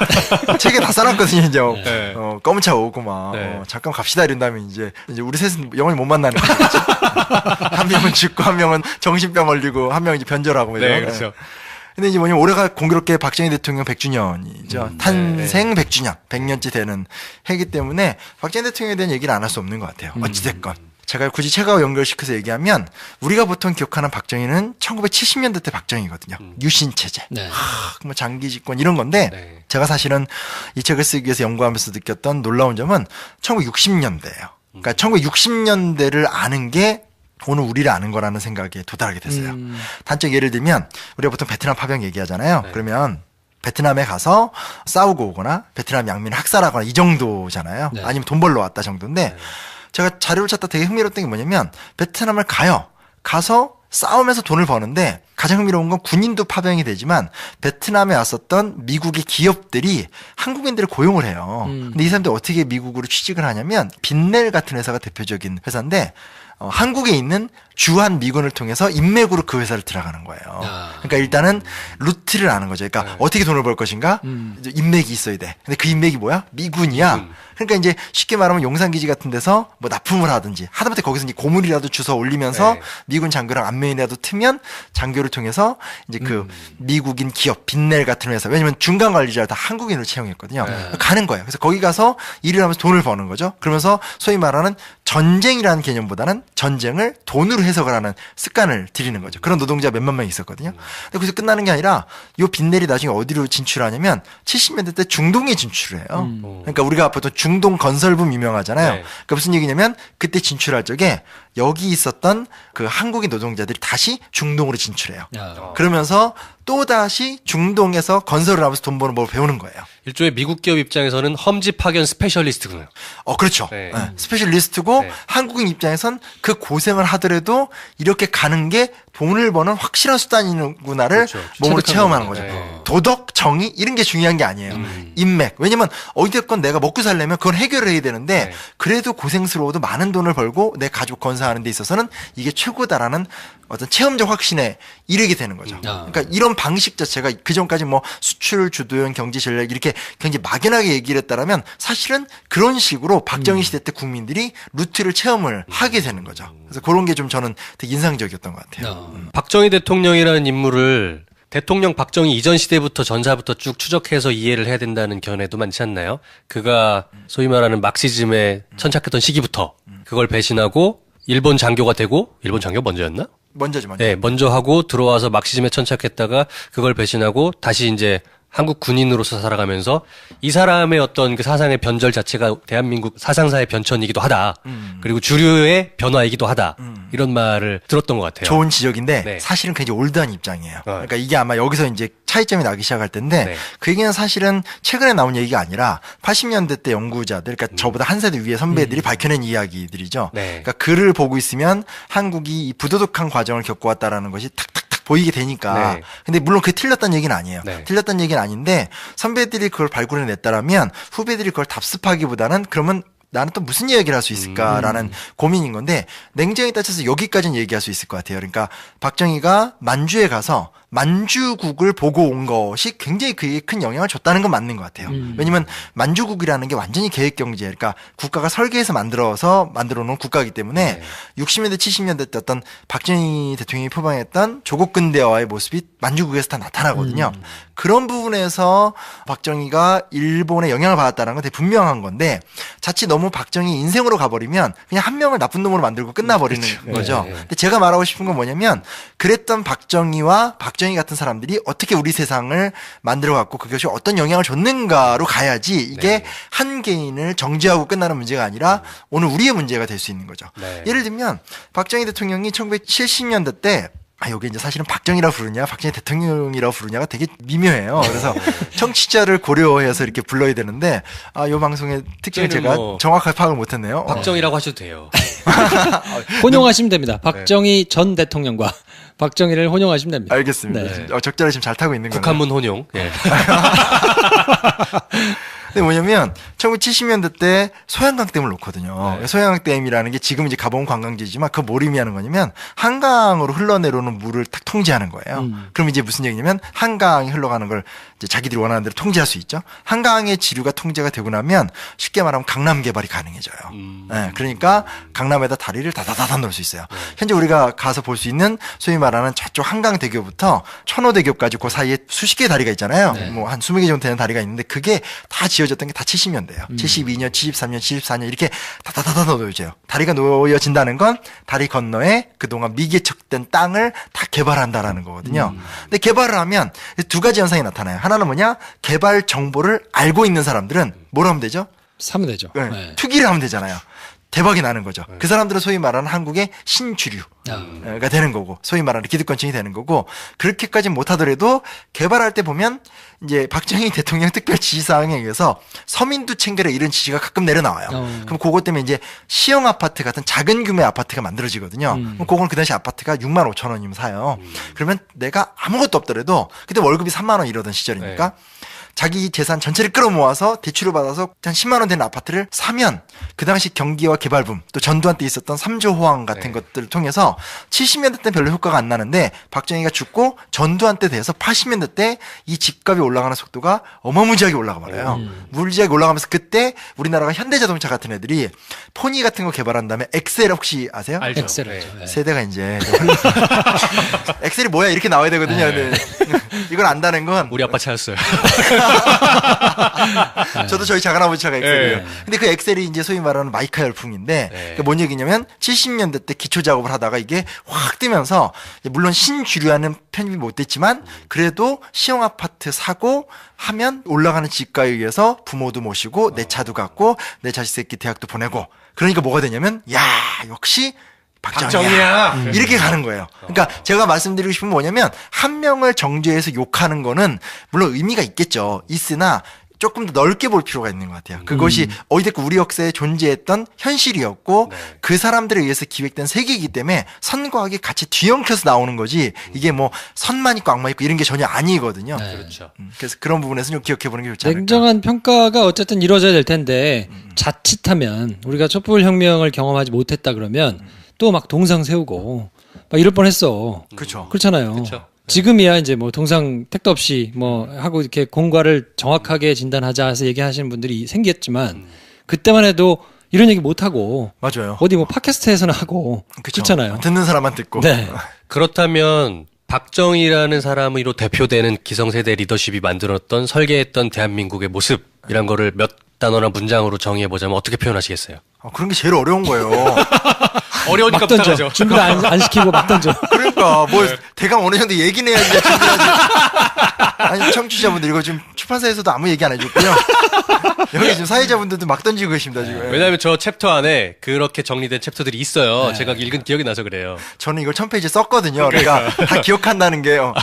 C: 책에 다 써놨거든요. 이제
B: 네.
C: 검은 차 오고 막
B: 네.
C: 잠깐 갑시다 이런 다음에 이제 우리 셋은 영원히 못 만나는 거죠. 한 명은 죽고 한 명은 정신병 걸리고 한 명은 이제 변절하고
B: 네,
C: 이런.
B: 그렇죠.
C: 근데 이제 뭐냐면 올해가 공교롭게 박정희 대통령 100주년이죠. 탄생 100주년, 100년째 되는 해이기 때문에 박정희 대통령에 대한 얘기를 안 할 수 없는 것 같아요. 어찌됐건. 제가 굳이 책하고 연결시켜서 얘기하면 우리가 보통 기억하는 박정희는 1970년대 때 박정희거든요. 유신체제.
A: 네.
C: 뭐 장기 집권 이런 건데
B: 네.
C: 제가 사실은 이 책을 쓰기 위해서 연구하면서 느꼈던 놀라운 점은 1960년대예요. 그러니까 1960년대를 아는 게 오늘 우리를 아는 거라는 생각에 도달하게 됐어요. 단적 예를 들면 우리가 보통 베트남 파병 얘기하잖아요.
B: 네.
C: 그러면 베트남에 가서 싸우고 오거나 베트남 양민을 학살하거나 이 정도잖아요.
A: 네.
C: 아니면 돈 벌러 왔다 정도인데 제가 자료를 찾다 되게 흥미로웠던 게 뭐냐면 베트남을 가요. 가서 싸우면서 돈을 버는데 가장 흥미로운 건 군인도 파병이 되지만 베트남에 왔었던 미국의 기업들이 한국인들을 고용을 해요. 근데 이 사람들이 어떻게 미국으로 취직을 하냐면 빈넬 같은 회사가 대표적인 회사인데 한국에 있는 주한 미군을 통해서 인맥으로 그 회사를 들어가는 거예요. 그러니까 일단은 루트를 아는 거죠. 그러니까 어떻게 돈을 벌 것인가? 이제 인맥이 있어야 돼. 근데 그 인맥이 뭐야? 미군이야. 그러니까 이제 쉽게 말하면 용산기지 같은 데서 뭐 납품을 하든지 하다못해 거기서 이제 고물이라도 주워 올리면서 미군 장교랑 안면이라도 트면 장교를 통해서 이제 그 미국인 기업 빈넬 같은 회사, 왜냐면 중간 관리자를 다 한국인으로 채용했거든요. 가는 거예요. 그래서 거기 가서 일을 하면서 돈을 버는 거죠. 그러면서 소위 말하는 전쟁이라는 개념보다는 전쟁을 돈으로 해석을 하는 습관을 들이는 거죠. 그런 노동자 몇만 명 있었거든요. 근데 거기서 끝나는 게 아니라 요 빈넬이 나중에 어디로 진출하냐면 70년대 때 중동에 진출해요. 그러니까 우리가 보통 중동 건설붐 유명하잖아요.
B: 네.
C: 그러니까 무슨 얘기냐면 그때 진출할 적에 여기 있었던 그 한국인 노동자들이 다시 중동으로 진출해요. 그러면서 또 다시 중동에서 건설을 하면서 돈 버는 법을 배우는 거예요.
B: 일종의 미국 기업 입장에서는 험지 파견 스페셜리스트군요.
C: 그렇죠.
B: 네.
C: 네. 스페셜리스트고
B: 네.
C: 한국인 입장에선 그 고생을 하더라도 이렇게 가는 게 돈을 버는 확실한 수단이구나를
B: 그렇죠.
C: 몸으로
A: 체득한
C: 체험하는
A: 거죠.
C: 거죠.
B: 네.
C: 도덕, 정의 이런 게 중요한 게 아니에요. 인맥. 왜냐면 어디든 내가 먹고 살려면 그건 해결을 해야 되는데
B: 네.
C: 그래도 고생스러워도 많은 돈을 벌고 내 가족 건사하는 데 있어서는 이게 최고다라는 어떤 체험적 확신에 이르게 되는 거죠. 그러니까 이런 방식 자체가 그전까지 뭐 수출 주도형 경제 전략 이렇게 굉장히 막연하게 얘기를 했다라면 사실은 그런 식으로 박정희 시대 때 국민들이 루트를 체험을 하게 되는 거죠. 그래서 그런 게 좀 저는 되게 인상적이었던 것 같아요.
B: 박정희 대통령이라는 인물을 대통령 박정희 이전 시대부터 전사부터 쭉 추적해서 이해를 해야 된다는 견해도 많지 않나요? 그가 소위 말하는 막시즘에 천착했던 시기부터 그걸 배신하고 일본 장교가 되고, 일본 장교 먼저였나?
C: 먼저.
B: 네, 먼저 하고 들어와서 막시즘에 천착했다가 그걸 배신하고 다시 이제 한국 군인으로서 살아가면서 이 사람의 어떤 그 사상의 변절 자체가 대한민국 사상사의 변천이기도 하다. 그리고 주류의 변화이기도 하다. 이런 말을 들었던 것 같아요.
C: 좋은 지적인데
B: 네.
C: 사실은 굉장히 올드한 입장이에요. 그러니까 이게 아마 여기서 이제 차이점이 나기 시작할 텐데
B: 네.
C: 그 얘기는 사실은 최근에 나온 얘기가 아니라 80년대 때 연구자들, 그러니까 저보다 한 세대 위의 선배들이 밝혀낸 이야기들이죠.
B: 네.
C: 그러니까 글을 보고 있으면 한국이 이 부도덕한 과정을 겪어왔다라는 것이 탁탁탁 보이게 되니까.
B: 네.
C: 근데 물론 그게 틀렸다는 얘기는 아니에요.
B: 네.
C: 틀렸다는 얘기는 아닌데 선배들이 그걸 발굴해냈다라면 후배들이 그걸 답습하기보다는 그러면 나는 또 무슨 이야기를 할 수 있을까라는 고민인 건데 냉정히 따져서 여기까지는 얘기할 수 있을 것 같아요. 그러니까 박정희가 만주에 가서 만주국을 보고 온 것이 굉장히 그에 큰 영향을 줬다는 건 맞는 것 같아요. 왜냐면 만주국이라는 게 완전히 계획경제, 그러니까 국가가 설계해서 만들어 놓은 국가이기 때문에 60년대, 70년대 때 어떤 박정희 대통령이 표방했던 조국 근대화의 모습이 만주국에서 다 나타나거든요. 그런 부분에서 박정희가 일본의 영향을 받았다는 건 되게 분명한 건데 자칫 너무 너무 박정희 인생으로 가버리면 그냥 한 명을 나쁜 놈으로 만들고 끝나버리는 거죠. 근데 제가 말하고 싶은 건 뭐냐면 그랬던 박정희와 박정희 같은 사람들이 어떻게 우리 세상을 만들어갔고 그것이 어떤 영향을 줬는가로 가야지 이게 한 개인을 정죄하고 끝나는 문제가 아니라 오늘 우리의 문제가 될 수 있는 거죠. 예를 들면 박정희 대통령이 1970년대 때 여기 이제 사실은 박정희라 부르냐, 박정희 대통령이라고 부르냐가 되게 미묘해요. 그래서 청취자를 고려해서 이렇게 불러야 되는데, 요 방송의 특징을 제가 정확하게 파악을 못했네요.
B: 박정희라고 하셔도 돼요.
A: 혼용하시면 됩니다. 박정희 전 대통령과 박정희를 혼용하시면 됩니다.
C: 알겠습니다. 적절히 지금 잘 타고 있는 거예요.
B: 북한문 혼용.
C: 근데 뭐냐면 1970년대 때 소양강댐을 놓거든요. 소양강댐이라는 게 지금 이제 가본 관광지지만 그 뭘 의미하는 거냐면 한강으로 흘러내려오는 물을 딱 통제하는 거예요. 그럼 이제 무슨 얘기냐면 한강이 흘러가는 걸 이제 자기들이 원하는 대로 통제할 수 있죠. 한강의 지류가 통제가 되고 나면 쉽게 말하면 강남 개발이 가능해져요. 그러니까 강남에다 다리를 다다다다 놓을 수 있어요. 현재 우리가 가서 볼 수 있는 소위 말하는 저쪽 한강대교부터 천호대교까지 그 사이에 수십 개의 다리가 있잖아요. 뭐 한 20개 정도 되는 다리가 있는데 그게 다 지어졌던 게 다 70년대예요. 72년, 73년, 74년 이렇게 다다다다 놓여져요. 다리가 놓여진다는 건 다리 건너에 그동안 미개척된 땅을 다 개발한다라는 거거든요. 근데 개발을 하면 두 가지 현상이 나타나요. 하나는 뭐냐? 개발 정보를 알고 있는 사람들은 뭘 하면 되죠?
A: 사면 되죠.
C: 투기를 하면 되잖아요. 대박이 나는 거죠. 그 사람들은 소위 말하는 한국의 신주류가 되는 거고, 소위 말하는 기득권층이 되는 거고, 그렇게까지 못하더라도 개발할 때 보면 이제 박정희 대통령 특별 지시사항에 의해서 서민도 챙겨라 이런 지시가 가끔 내려나와요. 그럼 그것 때문에 이제 시형 아파트 같은 작은 규모의 아파트가 만들어지거든요. 그럼 그건 그 당시 아파트가 6만 5천 원이면 사요. 그러면 내가 아무것도 없더라도 그때 월급이 3만 원 이러던 시절이니까 자기 재산 전체를 끌어모아서 대출을 받아서 한 10만 원 되는 아파트를 사면 그 당시 경기와 개발붐 또 전두환 때 있었던 3조 호황 같은 것들을 통해서 70년대 때 별로 효과가 안 나는데 박정희가 죽고 전두환 때 돼서 80년대 때 이 집값이 올라가는 속도가 어마무지하게 올라가 버려요. 물리하게 올라가면서 그때 우리나라가 현대자동차 같은 애들이 포니 같은 거 개발한 다음에 엑셀 혹시 아세요?
B: 알죠.
A: 엑셀.
C: 세대가 이제 엑셀이 뭐야 이렇게 나와야 되거든요. 근데 이걸 안다는 건
B: 우리 아빠 차였어요.
C: 저도 저희 작은아버지차가 엑셀이에요. 근데 그 엑셀이 이제 소위 말하는 마이카 열풍인데 그러니까 뭔 얘기냐면 70년대 때 기초 작업을 하다가 이게 확 뜨면서 물론 신주류하는 편입이 못 됐지만 그래도 시형 아파트 사고 하면 올라가는 집가에 의해서 부모도 모시고 내 차도 갖고 내 자식 새끼 대학도 보내고 그러니까 뭐가 되냐면 야 역시 박정희야. 이렇게 가는 거예요. 그러니까 제가 말씀드리고 싶은 건 뭐냐면 한 명을 정죄해서 욕하는 거는 물론 의미가 있겠죠. 있으나 조금 더 넓게 볼 필요가 있는 것 같아요. 그것이 어디됐건 우리 역사에 존재했던 현실이었고 그 사람들에 의해서 기획된 세계이기 때문에 선과 악이 같이 뒤엉켜서 나오는 거지 이게 뭐 선만 있고 악만 있고 이런 게 전혀 아니거든요.
B: 그렇죠.
C: 그래서 그런 부분에서는 좀 기억해보는 게 좋지 않을까.
A: 냉정한 평가가 어쨌든 이루어져야 될 텐데 자칫하면 우리가 촛불혁명을 경험하지 못했다 그러면 또 막 동상 세우고 막 이럴 뻔했어.
C: 그렇죠.
A: 그렇잖아요.
B: 그렇죠.
A: 지금이야 이제 뭐 동상 택도 없이 뭐 하고 이렇게 공과를 정확하게 진단하자 해서 얘기하시는 분들이 생겼지만 그때만 해도 이런 얘기 못 하고
C: 맞아요.
A: 어디 뭐 팟캐스트에서는 하고 그렇잖아요.
C: 듣는 사람만 듣고.
A: 네.
B: 그렇다면 박정희라는 사람으로 대표되는 기성세대 리더십이 만들었던 설계했던 대한민국의 모습이란 거를 몇 단어나 문장으로 정의해보자면 어떻게 표현하시겠어요?
C: 그런 게 제일 어려운 거예요.
B: 어려우니까
A: 막 던져.
B: 부탁하죠.
A: 준비를 안 시키고 막 던져.
C: 그러니까 뭘 대강 어느 정도 얘기는 해야지 준비하지. 아니 청취자분들 이거 지금 출판사에서도 아무 얘기 안 해줬고요. 여기 지금 사회자분들도 막 던지고 계십니다 지금.
B: 왜냐하면 저 챕터 안에 그렇게 정리된 챕터들이 있어요. 제가 읽은 기억이 나서 그래요.
C: 저는 이걸 1000페이지 썼거든요. 내가 다 기억한다는 게요.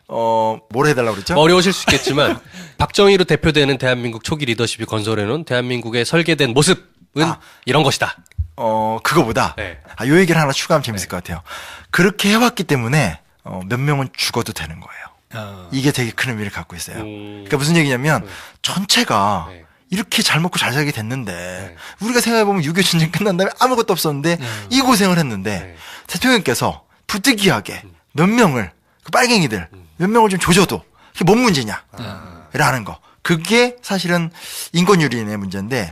C: 뭘 해달라고 그랬죠?
B: 어려우실 수 있겠지만 박정희로 대표되는 대한민국 초기 리더십이 건설해놓은 대한민국의 설계된 모습은 이런 것이다.
C: 그거보다 요 얘기를 하나 추가하면 재밌을 것 같아요. 그렇게 해왔기 때문에 몇 명은 죽어도 되는 거예요. 이게 되게 큰 의미를 갖고 있어요. 그러니까 무슨 얘기냐면 전체가 이렇게 잘 먹고 잘 살게 됐는데 우리가 생각해보면 6.25 전쟁 끝난 다음에 아무것도 없었는데 이 고생을 했는데 대통령께서 부득이하게 몇 명을 그 빨갱이들 몇 명을 좀 조져도 그게 뭔 문제냐 라는 거. 그게 사실은 인권유린의 문제인데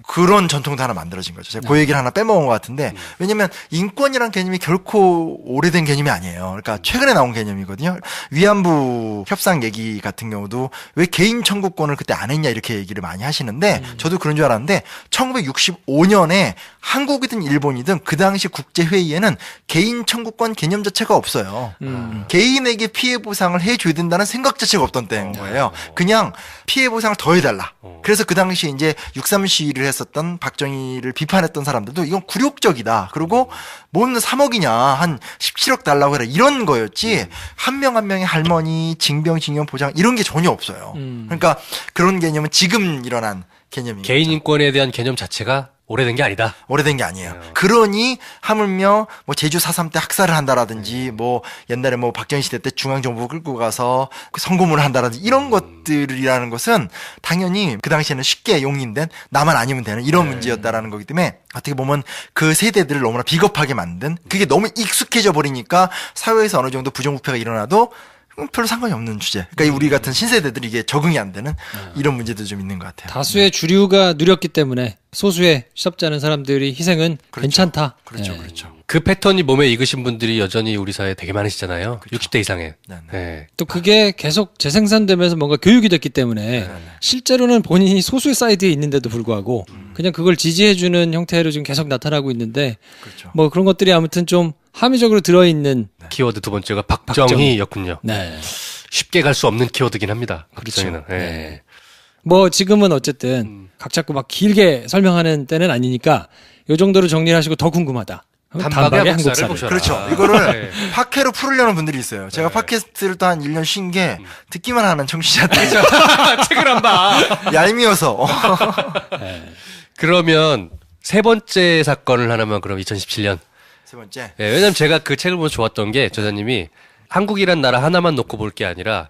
C: 그런 전통도 하나 만들어진 거죠. 제가 그 얘기를 하나 빼먹은 것 같은데 왜냐면 인권이란 개념이 결코 오래된 개념이 아니에요. 그러니까 최근에 나온 개념이거든요. 위안부 협상 얘기 같은 경우도 왜 개인 청구권을 그때 안 했냐 이렇게 얘기를 많이 하시는데 저도 그런 줄 알았는데 1965년에 한국이든 일본이든 그 당시 국제회의에는 개인 청구권 개념 자체가 없어요. 개인에게 피해 보상을 해줘야 된다는 생각 자체가 없던 때인 거예요. 그냥 피해 보상을 더 해달라. 그래서 그 당시 이제 6.3 시위를 했었던 박정희를 비판했던 사람들도 이건 굴욕적이다. 그리고 뭔 3억이냐 한 17억 달라고 해라 이런 거였지 한 명 한 명의 할머니 징병 징용 보장 이런 게 전혀 없어요. 그러니까 그런 개념은 지금 일어난 개념이에요.
B: 개인 인권에 대한 개념 자체가 오래된 게 아니다.
C: 오래된 게 아니에요. 그러니 하물며 뭐 제주 4.3 때 학살을 한다라든지 뭐 옛날에 뭐 박정희 시대 때 중앙정부 끌고 가서 성고문을 한다라든지 이런 것들이라는 것은 당연히 그 당시에는 쉽게 용인된 나만 아니면 되는 이런 문제였다라는 거기 때문에 어떻게 보면 그 세대들을 너무나 비겁하게 만든 그게 너무 익숙해져 버리니까 사회에서 어느 정도 부정부패가 일어나도 별로 상관이 없는 주제. 그러니까 우리 같은 신세대들이 이게 적응이 안 되는 이런 문제도 좀 있는 것 같아요.
A: 다수의 주류가 누렸기 때문에 소수의 취업지 않은 사람들이 희생은
C: 그렇죠.
A: 괜찮다.
C: 그렇죠,
A: 네.
C: 그렇죠.
B: 그 패턴이 몸에 익으신 분들이 여전히 우리 사회에 되게 많으시잖아요.
C: 그렇죠.
B: 60대 이상에.
C: 네, 네.
B: 네.
A: 또 그게 계속 재생산되면서 뭔가 교육이 됐기 때문에 실제로는 본인이 소수의 사이드에 있는데도 불구하고 그냥 그걸 지지해주는 형태로 지금 계속 나타나고 있는데
C: 그렇죠.
A: 뭐 그런 것들이 아무튼 좀 함의적으로 들어있는
B: 키워드 두 번째가 박정희였군요.
A: 네.
B: 쉽게 갈 수 없는 키워드긴 합니다.
A: 그렇죠.
B: 박정희는. 네.
A: 뭐 지금은 어쨌든 각 잡고 막 길게 설명하는 때는 아니니까 요 정도로 정리를 하시고 더 궁금하다.
B: 단박에 한국사를 보셔라.
C: 그렇죠. 이거를 팟캐로 풀으려는 분들이 있어요. 제가 팟캐스트를 또 한 1년 쉰 게 듣기만 하는 청취자들.
B: 책을 안 봐.
C: 얄미워서.
B: 그러면 세 번째 사건을 하나만 그럼 2017년.
C: 세 번째.
B: 네, 왜냐면 제가 그 책을 보면 좋았던 게 저자님이 한국이란 나라 하나만 놓고 볼 게 아니라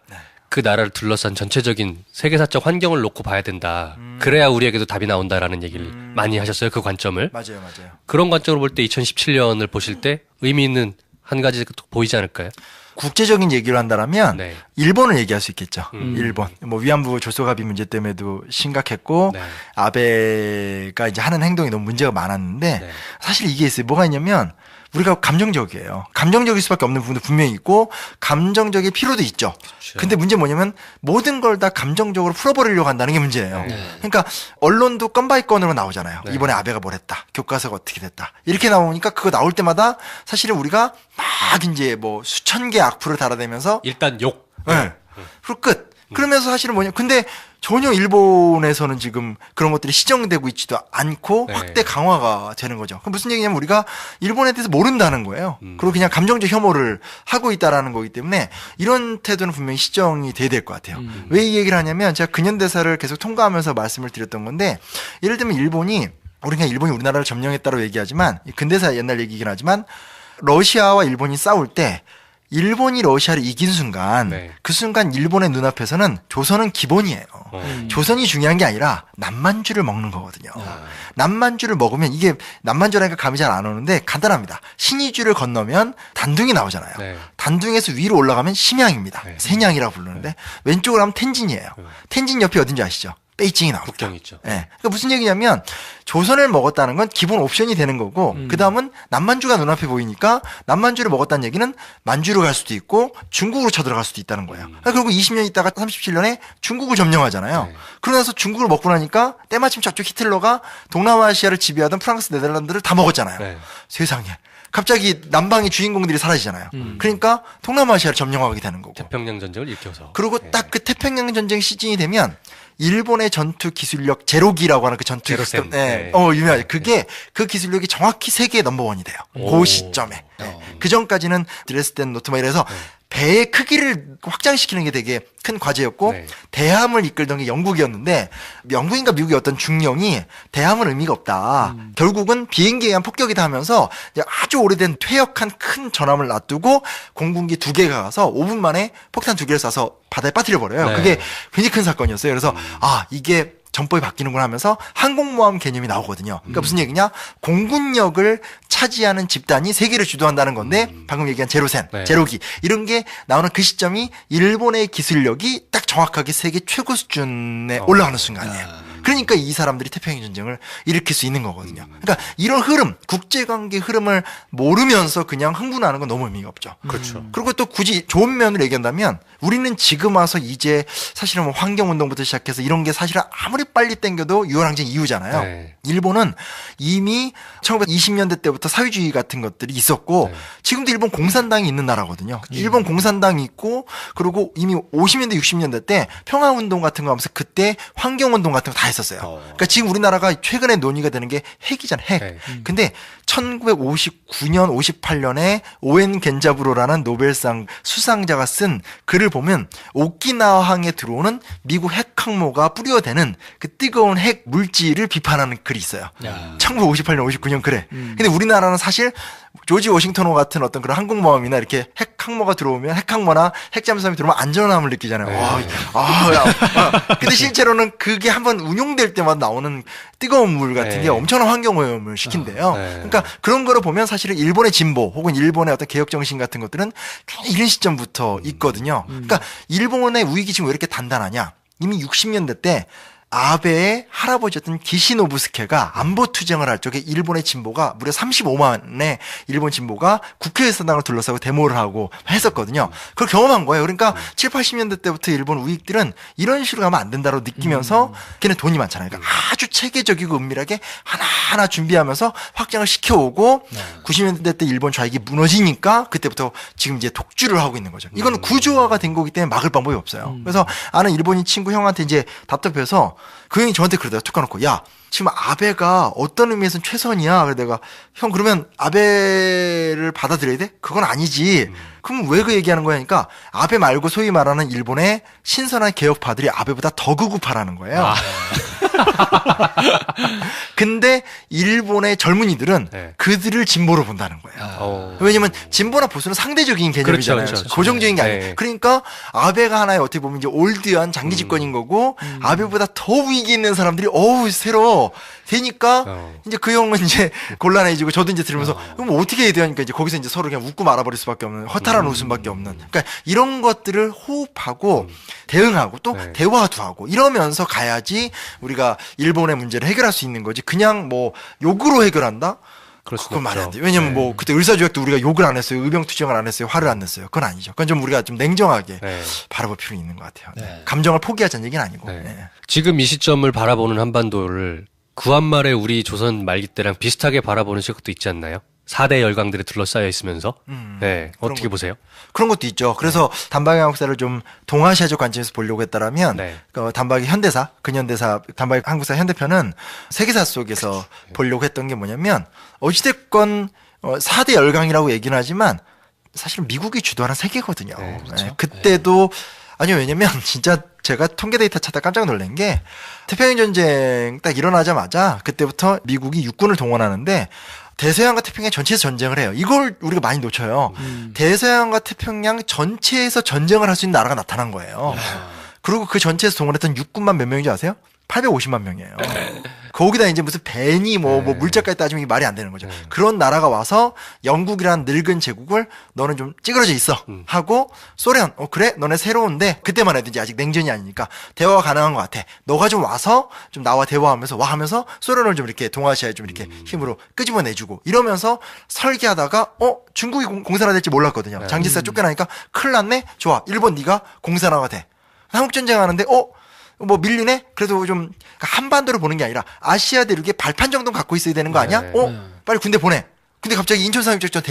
B: 그 나라를 둘러싼 전체적인 세계사적 환경을 놓고 봐야 된다. 그래야 우리에게도 답이 나온다라는 얘기를 많이 하셨어요. 그 관점을.
C: 맞아요, 맞아요.
B: 그런 관점으로 볼 때 2017년을 보실 때 의미 있는 한 가지 보이지 않을까요?
C: 국제적인 얘기를 한다면
B: 네.
C: 일본을 얘기할 수 있겠죠. 일본. 뭐 위안부 졸속합의 문제 때문에도 심각했고
B: 네.
C: 아베가 이제 하는 행동이 너무 문제가 많았는데
B: 네.
C: 사실 이게 있어요. 뭐가 있냐면 우리가 감정적이에요. 감정적일 수밖에 없는 부분도 분명히 있고 감정적일 필요도 있죠.
B: 그렇죠.
C: 근데 문제 뭐냐면 모든 걸 다 감정적으로 풀어버리려고 한다는 게 문제예요. 그러니까 언론도 건 바이 건으로 나오잖아요.
B: 네.
C: 이번에 아베가 뭘 했다. 교과서가 어떻게 됐다. 이렇게 나오니까 그거 나올 때마다 사실은 우리가 막 이제 뭐 수천 개의 악플을 달아대면서
B: 일단 욕.
C: 네. 그리고 끝. 그러면서 사실은 뭐냐. 근데 전혀 일본에서는 지금 그런 것들이 시정되고 있지도 않고
B: 네.
C: 확대 강화가 되는 거죠. 그럼 무슨 얘기냐면 우리가 일본에 대해서 모른다는 거예요. 그리고 그냥 감정적 혐오를 하고 있다라는 거기 때문에 이런 태도는 분명히 시정이 돼야 될 것 같아요. 왜 이 얘기를 하냐면 제가 근현대사를 계속 통과하면서 말씀을 드렸던 건데 예를 들면 일본이 우리가 일본이 우리나라를 점령했다고 얘기하지만 근대사 옛날 얘기긴 하지만 러시아와 일본이 싸울 때 일본이 러시아를 이긴 순간
B: 네.
C: 그 순간 일본의 눈앞에서는 조선은 기본이에요. 조선이 중요한 게 아니라 남만주를 먹는 거거든요. 남만주를 먹으면 이게 남만주라니까 감이 잘 안 오는데 간단합니다. 신의주를 건너면 단둥이 나오잖아요.
B: 네.
C: 단둥에서 위로 올라가면 심양입니다.
B: 네.
C: 세냥이라고 부르는데 왼쪽으로 가면 텐진이에요. 텐진 옆이 어딘지 아시죠? 베이징이 나옵니다.
B: 국경 있죠.
C: 네. 그러니까 무슨 얘기냐면 조선을 먹었다는 건 기본 옵션이 되는 거고 그 다음은 남만주가 눈앞에 보이니까 남만주를 먹었다는 얘기는 만주로 갈 수도 있고 중국으로 쳐들어갈 수도 있다는 거예요. 그리고 20년 있다가 37년에 중국을 점령하잖아요.
B: 네.
C: 그러고 나서 중국을 먹고 나니까 때마침 저쪽 히틀러가 동남아시아를 지배하던 프랑스, 네덜란드를 다 먹었잖아요.
B: 네.
C: 세상에. 갑자기 남방의 주인공들이 사라지잖아요. 그러니까 동남아시아를 점령하게 되는 거고.
B: 태평양 전쟁을 일으켜서.
C: 그리고 딱 그 태평양 전쟁 시즌이 되면 일본의 전투 기술력 제로기라고 하는 그 전투
B: 제로센.
C: 네.
B: 네.
C: 유명하죠. 그게 그 기술력이 정확히 세계 넘버원이 돼요. 그 시점에. 네. 그 전까지는 드레스덴 노트 막 이래서 배의 크기를 확장시키는 게 되게 큰 과제였고
B: 네.
C: 대함을 이끌던 게 영국이었는데 영국인가 미국의 어떤 중령이 대함은 의미가 없다. 결국은 비행기에 의한 폭격이다 하면서 이제 아주 오래된 퇴역한 큰 전함을 놔두고 공군기 2개가 가서 5분 만에 폭탄 2개를 쏴서 바다에 빠뜨려 버려요.
B: 네.
C: 그게 굉장히 큰 사건이었어요. 그래서 아 이게 전법이 바뀌는구나 하면서 항공모함 개념이 나오거든요. 그러니까 무슨 얘기냐? 공군력을 차지하는 집단이 세계를 주도한다는 건데 방금 얘기한 제로센,
B: 네.
C: 제로기 이런 게 나오는 그 시점이 일본의 기술력이 딱 정확하게 세계 최고 수준에 올라가는 순간이에요. 그러니까 이 사람들이 태평양 전쟁을 일으킬 수 있는 거거든요. 그러니까 이런 흐름, 국제관계 흐름을 모르면서 그냥 흥분하는 건 너무 의미가 없죠.
B: 그렇죠.
C: 그리고 또 굳이 좋은 면을 얘기한다면 우리는 지금 와서 이제 사실은 뭐 환경운동부터 시작해서 이런 게 사실은 아무리 빨리 땡겨도 유월항쟁 이후잖아요.
B: 네.
C: 일본은 이미 1920년대 때부터 사회주의 같은 것들이 있었고
B: 네.
C: 지금도 일본 공산당이 있는 나라거든요. 일본 공산당이 있고 그리고 이미 50년대 60년대 때 평화운동 같은 거 하면서 그때 환경운동 같은 거 다 했었어요. 그러니까 지금 우리나라가 최근에 논의가 되는 게 핵이잖아요. 핵.
B: 네.
C: 근데 1959년 58년에 오엔 겐자부로라는 노벨상 수상자가 쓴 글을 보면 오키나와항에 들어오는 미국 핵 항모가 뿌려대는 그 뜨거운 핵 물질을 비판하는 글이 있어요. 1958년 59년 그래. 근데 우리나라는 사실 조지 워싱턴호 같은 어떤 그런 항공모함이나 이렇게 핵 항모가 들어오면 핵 항모나 핵 잠수함이 들어오면 안전함을 느끼잖아요.
B: 네.
C: 근데 실제로는 그게 한번 운용될 때마다 나오는 뜨거운 물 같은 게
B: 네.
C: 엄청난 환경 오염을 시킨대요.
B: 네.
C: 그러니까 그런 거를 보면 사실은 일본의 진보 혹은 일본의 어떤 개혁 정신 같은 것들은 굉장히 이른 시점부터 있거든요. 그러니까 일본의 우익이 지금 왜 이렇게 단단하냐? 이미 60년대 때 아베의 할아버지였던 기시노부스케가 안보 투쟁을 할 적에 일본의 진보가 무려 35만의 일본 진보가 국회의사당을 둘러싸고 데모를 하고 했었거든요. 그걸 경험한 거예요. 그러니까 7, 80년대 때부터 일본 우익들은 이런 식으로 가면 안 된다고 느끼면서 걔는 돈이 많잖아요. 그러니까 아주 체계적이고 은밀하게 하나하나 준비하면서 확장을 시켜오고 90년대 때 일본 좌익이 무너지니까 그때부터 지금 이제 독주를 하고 있는 거죠. 이건 구조화가 된 거기 때문에 막을 방법이 없어요. 그래서 아는 일본인 친구 형한테 이제 답답해서 그 형이 저한테 그러더라고요. 툭 까놓고 야 지금 아베가 어떤 의미에서는 최선이야. 그래 내가 형 그러면 아베를 받아들여야 돼? 그건 아니지. 그럼 왜 그 얘기하는 거야? 그러니까 아베 말고 소위 말하는 일본의 신선한 개혁파들이 아베보다 더 극우파라는 거예요. 근데 일본의 젊은이들은
B: 네.
C: 그들을 진보로 본다는 거예요. 왜냐면 진보나 보수는 상대적인 개념이잖아요.
B: 그렇죠, 그렇죠.
C: 고정적인 게 아니에요.
B: 네.
C: 그러니까 아베가 하나의 어떻게 보면 이제 올드한 장기 집권인 거고 아베보다 더 위기 있는 사람들이 새로 되니까 이제 그 형은 이제 곤란해지고 저도 이제 들으면서 그럼 어떻게 해야 되니까 이제 거기서 이제 서로 그냥 웃고 말아버릴 수밖에 없는 허탈한 웃음밖에 없는. 그러니까 이런 것들을 호흡하고 대응하고 또
B: 네.
C: 대화도 하고 이러면서 가야지 우리가 일본의 문제를 해결할 수 있는 거지. 그냥 뭐 욕으로 해결한다?
B: 그럴 수는
C: 그건 말이 안
B: 없죠.
C: 돼. 왜냐면 뭐 그때 의사조약도 우리가 욕을 안 했어요. 의병투쟁을 안 했어요. 화를 안 냈어요. 그건 아니죠. 그건 좀 우리가 좀 냉정하게
B: 네.
C: 바라볼 필요는 있는 것 같아요.
A: 네.
C: 감정을 포기하자는 얘기는 아니고.
B: 네.
C: 네.
B: 지금 이 시점을 바라보는 한반도를 구한말의 우리 조선 말기 때랑 비슷하게 바라보는 시각도 있지 않나요? 4대 열강들이 둘러싸여 있으면서. 네.
C: 그런
B: 어떻게
C: 것도
B: 보세요?
C: 그런 것도 있죠. 그래서 단박의 한국사를 좀 동아시아적 관점에서 보려고 했다라면
B: 네.
C: 단박의 현대사, 근현대사, 단박의 한국사 현대편은 세계사 속에서 보려고 했던 게 뭐냐면 어찌됐건 4대 열강이라고 얘기는 하지만 사실은 미국이 주도하는 세계거든요.
B: 네, 그렇죠.
C: 네, 그때도 아니요, 왜냐면 진짜 제가 통계 데이터 찾다 깜짝 놀란 게 태평양 전쟁 딱 일어나자마자 그때부터 미국이 육군을 동원하는데 대서양과 태평양 전체에서 전쟁을 해요. 이걸 우리가 많이 놓쳐요. 대서양과 태평양 전체에서 전쟁을 할 수 있는 나라가 나타난 거예요. 그리고 그 전체에서 동원했던 육군만 몇 명인지 아세요? 850만 명이에요. 거기다 이제 무슨 배니 뭐 물자까지 따지면 이게 말이 안 되는 거죠. 그런 나라가 와서 영국이라는 늙은 제국을 너는 좀 찌그러져 있어 하고 소련 그래 너네 새로운데 그때만 해도 이제 아직 냉전이 아니니까 대화가 가능한 것 같아. 너가 좀 와서 좀 나와 대화하면서 와 하면서 소련을 좀 이렇게 동아시아에 좀 이렇게 힘으로 끄집어내주고 이러면서 설계하다가 중국이 공산화될지 몰랐거든요. 장지사 쫓겨나니까 큰일 났네. 좋아. 일본 네가 공산화가 돼. 한국전쟁 하는데 뭐 밀리네? 그래도 좀 한반도를 보는 게 아니라 아시아 대륙에 발판 정도는 갖고 있어야 되는 거 아니야? 빨리 군대 보내. 근데 갑자기 인천 상륙작전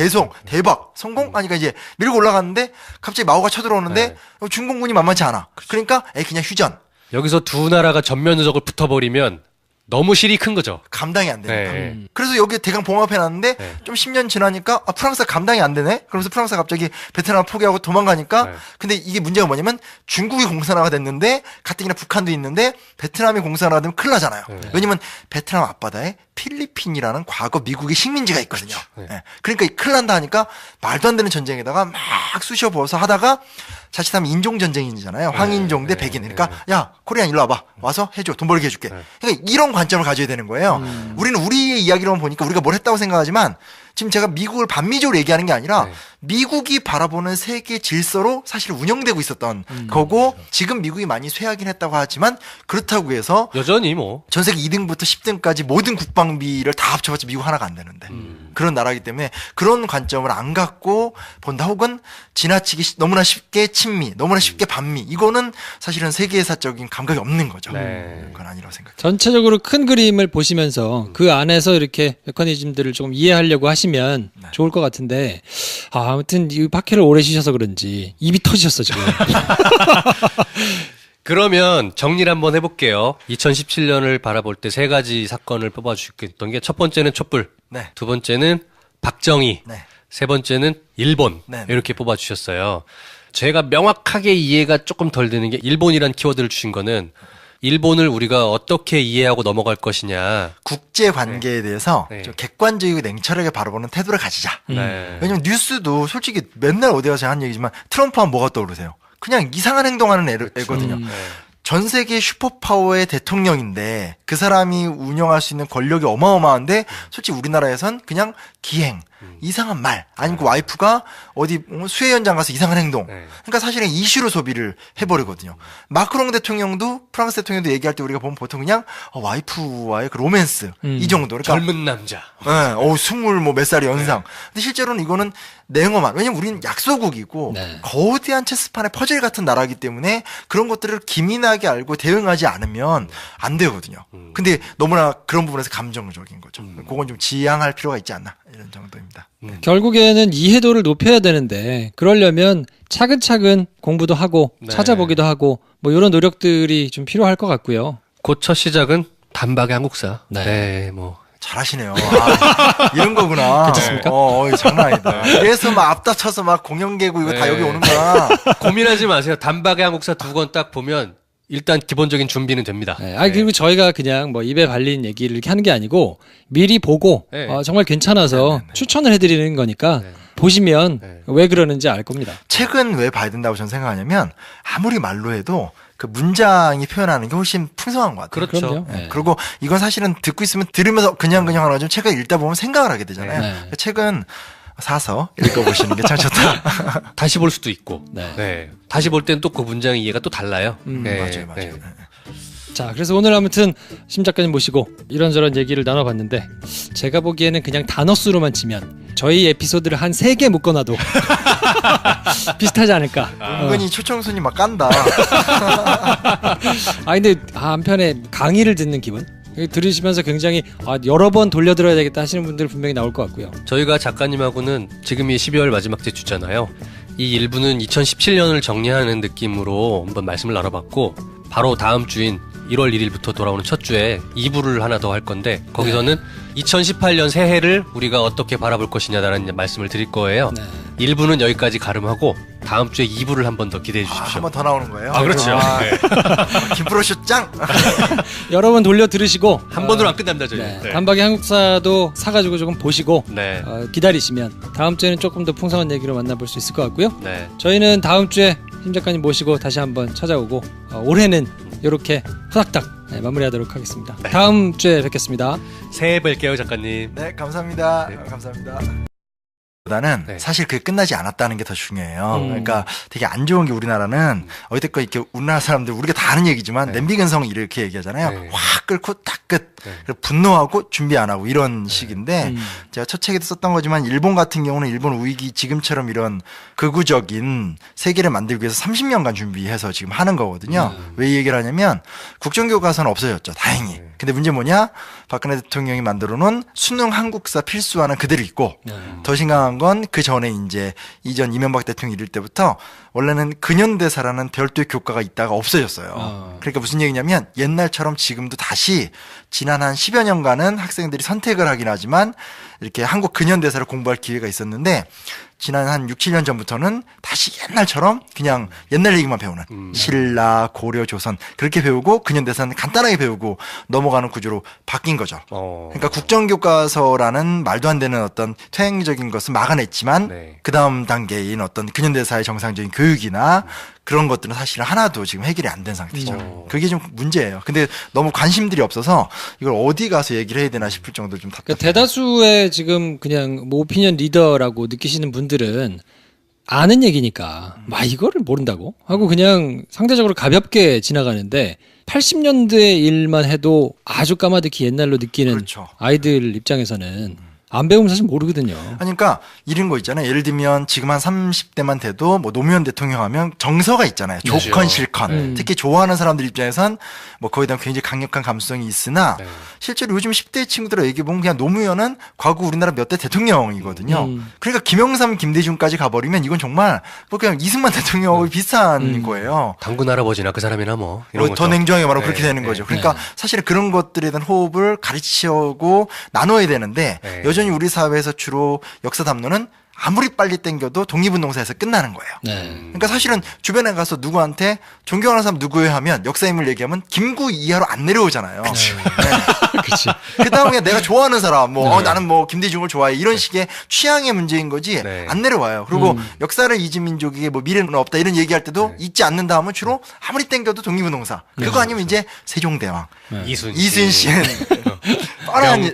C: 대박 성공? 하니까 이제 밀고 올라갔는데 갑자기 마오가 쳐들어오는데 중공군이 만만치 않아. 그러니까 그냥 휴전.
B: 여기서 두 나라가 전면적으로 붙어버리면 너무 실이 큰 거죠.
C: 감당이 안 되니까. 그래서 여기 대강 봉합해 놨는데 좀 10년 지나니까 프랑스가 감당이 안 되네. 그러면서 프랑스가 갑자기 베트남 포기하고 도망가니까 근데 이게 문제가 뭐냐면 중국이 공산화가 됐는데 가뜩이나 북한도 있는데 베트남이 공산화가 되면 큰일 나잖아요. 왜냐면 베트남 앞바다에 필리핀이라는 과거 미국의 식민지가 있거든요. 그러니까 큰일 난다 하니까 말도 안 되는 전쟁에다가 막 쑤셔 부어서 하다가 자칫하면 인종전쟁이잖아요. 황인종 대 백인. 그러니까 야 코리안 일로 와봐. 와서 해줘. 돈 벌게 해줄게. 그러니까 이런 관점을 가져야 되는 거예요. 우리는 우리의 이야기로만 보니까 우리가 뭘 했다고 생각하지만 지금 제가 미국을 반미적으로 얘기하는 게 아니라 미국이 바라보는 세계 질서로 사실 운영되고 있었던 거고 지금 미국이 많이 쇠하긴 했다고 하지만 그렇다고 해서
B: 여전히 뭐
C: 전 세계 2등부터 10등까지 모든 국방비를 다 합쳐봤자 미국 하나가 안 되는데 그런 나라이기 때문에 그런 관점을 안 갖고 본다 혹은 지나치게 너무나 쉽게 친미 너무나 쉽게 반미 이거는 사실은 세계사적인 감각이 없는 거죠. 그건 아니라고 생각해요.
A: 전체적으로 큰 그림을 보시면서 그 안에서 이렇게 메커니즘들을 조금 이해하려고 하시면 좋을 것 같은데 아무튼 이 박해를 오래 쉬셔서 그런지 입이 터지셨어 지금.
B: 그러면 정리를 한번 해볼게요. 2017년을 바라볼 때 세 가지 사건을 뽑아주셨던 게 첫 번째는 촛불, 두 번째는 박정희, 세 번째는 일본 이렇게 뽑아주셨어요. 제가 명확하게 이해가 조금 덜 되는 게 일본이란 키워드를 주신 거는 일본을 우리가 어떻게 이해하고 넘어갈 것이냐.
C: 국제 관계에 대해서 좀 객관적이고 냉철하게 바라보는 태도를 가지자. 왜냐면 뉴스도 솔직히 맨날 어디 가서 한 얘기지만 트럼프 하면 뭐가 떠오르세요? 그냥 이상한 행동하는 애거든요. 전 세계 슈퍼파워의 대통령인데 그 사람이 운영할 수 있는 권력이 어마어마한데 솔직히 우리나라에선 그냥 기행, 이상한 말 아니면 그 와이프가 어디 수해 현장 가서 이상한 행동 그러니까 사실은 이슈로 소비를 해버리거든요. 마크롱 대통령도 프랑스 대통령도 얘기할 때 우리가 보면 보통 그냥 와이프와의 그 로맨스 이 정도 그러니까
B: 젊은 남자
C: 20 몇 살이 연상 근데 실제로는 이거는 냉엄한 왜냐면 우리는 약소국이고 거대한 체스판의 퍼즐 같은 나라이기 때문에 그런 것들을 기민하게 알고 대응하지 않으면 안 되거든요. 근데 너무나 그런 부분에서 감정적인 거죠. 그건 좀 지양할 필요가 있지 않나 이런 정도입니다.
A: 결국에는 이해도를 높여야 되는데 그러려면 차근차근 공부도 하고 찾아보기도 하고 뭐 이런 노력들이 좀 필요할 것 같고요.
B: 곧 첫 시작은 단박의 한국사. 뭐
C: 잘하시네요. 이런 거구나.
A: 괜찮습니까?
C: 장난 아니다. 그래서 막 앞다쳐서 막 공연계고 이거 다 여기 오는구나.
B: 고민하지 마세요. 단박의 한국사 2권 딱 보면 일단 기본적인 준비는 됩니다.
A: 그리고 저희가 그냥 뭐 입에 발린 얘기를 이렇게 하는 게 아니고 미리 보고 정말 괜찮아서 추천을 해드리는 거니까 보시면 왜 그러는지 알 겁니다.
C: 책은 왜 봐야 된다고 저는 생각하냐면 아무리 말로 해도 그 문장이 표현하는 게 훨씬 풍성한 것 같아요.
B: 그렇죠.
C: 그리고 이건 사실은 듣고 있으면 들으면서 그냥 하나 좀 책을 읽다 보면 생각을 하게 되잖아요. 책은 사서 읽어보시는 게 참 좋다.
B: 다시 볼 수도 있고, 다시 볼 땐 또 그 문장의 이해가 또 달라요.
C: 맞아요.
A: 자, 그래서 오늘 아무튼 심 작가님 모시고 이런저런 얘기를 나눠봤는데 제가 보기에는 그냥 단어 수로만 치면 저희 에피소드를 한 3개 묶어놔도 비슷하지 않을까.
C: 은근히 초청순이 막 깐다.
A: 근데 한편에 강의를 듣는 기분? 들으시면서 굉장히 여러 번 돌려들어야 되겠다 하시는 분들 분명히 나올 것 같고요.
B: 저희가 작가님하고는 지금이 12월 마지막 주잖아요. 이 일부는 2017년을 정리하는 느낌으로 한번 말씀을 나눠봤고 바로 다음 주인 1월 1일부터 돌아오는 첫 주에 2부를 하나 더 할 건데 거기서는 2018년 새해를 우리가 어떻게 바라볼 것이냐라는 말씀을 드릴 거예요. 1부는 여기까지 가름하고 다음 주에 2부를 한 번 더 기대해 주십시오.
C: 한 번 더 나오는 거예요?
B: 그렇죠.
C: 김프로쇼 짱!
A: 여러 번 돌려 들으시고
B: 한 번으로 안 끝납니다. 저희.
A: 단박의 한국사도 사가지고 조금 보시고 기다리시면 다음 주에는 조금 더 풍성한 얘기로 만나볼 수 있을 것 같고요. 저희는 다음 주에 심 작가님 모시고 다시 한번 찾아오고 올해는 이렇게 후닥닥 마무리하도록 하겠습니다. 다음 주에 뵙겠습니다.
B: 새해 뵐게요, 작가님.
C: 네, 감사합니다. 감사합니다. 보다는 사실 그게 끝나지 않았다는 게 더 중요해요. 그러니까 되게 안 좋은 게 우리나라는 어디까지 이렇게 우리나라 사람들 우리가 다 아는 얘기지만 냄비 근성 이렇게 얘기하잖아요. 확 끓고 딱 끝. 분노하고 준비 안 하고 이런 식인데 제가 첫 책에도 썼던 거지만 일본 같은 경우는 일본 위기 지금처럼 이런 극우적인 세계를 만들기 위해서 30년간 준비해서 지금 하는 거거든요. 왜 이 얘기를 하냐면 국정교과서는 없어졌죠. 다행히. 근데 문제 뭐냐? 박근혜 대통령이 만들어 놓은 수능 한국사 필수화는 그대로 있고 더 심각한 건 그 전에 이제 이전 이명박 대통령 이럴 때부터 원래는 근현대사라는 별도의 교과가 있다가 없어졌어요. 그러니까 무슨 얘기냐면 옛날처럼 지금도 다시 지난 한 10여 년간은 학생들이 선택을 하긴 하지만 이렇게 한국 근현대사를 공부할 기회가 있었는데 지난 한 6, 7년 전부터는 다시 옛날처럼 그냥 옛날 얘기만 배우는 신라, 고려, 조선 그렇게 배우고 근현대사는 간단하게 배우고 넘어가는 구조로 바뀐 거죠. 그러니까 국정교과서라는 말도 안 되는 어떤 퇴행적인 것은 막아냈지만 네. 그 다음 단계인 어떤 근현대사의 정상적인 교육이나 그런 것들은 사실은 하나도 지금 해결이 안 된 상태죠. 그게 좀 문제예요. 근데 너무 관심들이 없어서 이걸 어디 가서 얘기를 해야 되나 싶을 정도로 좀 답답해요.
A: 그러니까 대다수의 지금 그냥 뭐 오피니언 리더라고 느끼시는 분들은 아는 얘기니까 막 이거를 모른다고 하고 그냥 상대적으로 가볍게 지나가는데 80년대 일만 해도 아주 까마득히 옛날로 느끼는 그렇죠. 아이들 입장에서는 안 배우면 사실 모르거든요.
C: 그러니까 이런 거 있잖아요. 예를 들면 지금 한 30대만 돼도 뭐 노무현 대통령 하면 정서가 있잖아요. 조컨 실컨. 특히 좋아하는 사람들 입장에선 뭐 거기에 대한 굉장히 강력한 감수성이 있으나 네. 실제로 요즘 10대 친구들 얘기 보면 그냥 노무현은 과거 우리나라 몇 대 대통령이거든요. 그러니까 김영삼, 김대중까지 가버리면 이건 정말 뭐 그냥 이승만 대통령하고 비슷한 거예요.
B: 당군 할아버지나 그 사람이나 뭐.
C: 더 냉정하게 말하면 그렇게 되는 거죠. 그러니까 사실은 그런 것들에 대한 호흡을 가르치고 나눠야 되는데 여전히 우리 사회에서 주로 역사 담론은 아무리 빨리 땡겨도 독립운동사에서 끝나는 거예요. 그러니까 사실은 주변에 가서 누구한테 존경하는 사람 누구예요 하면 역사인물 얘기하면 김구 이하로 안 내려오잖아요.
A: 그렇지.
C: 그 다음에 내가 좋아하는 사람, 뭐 나는 뭐 김대중을 좋아해 이런 식의 취향의 문제인 거지 안 내려와요. 그리고 역사를 잊은 민족에게 뭐 미래는 없다 이런 얘기할 때도 잊지 않는다 하면 주로 아무리 땡겨도 독립운동사. 그거 아니면 이제 세종대왕, 이순신.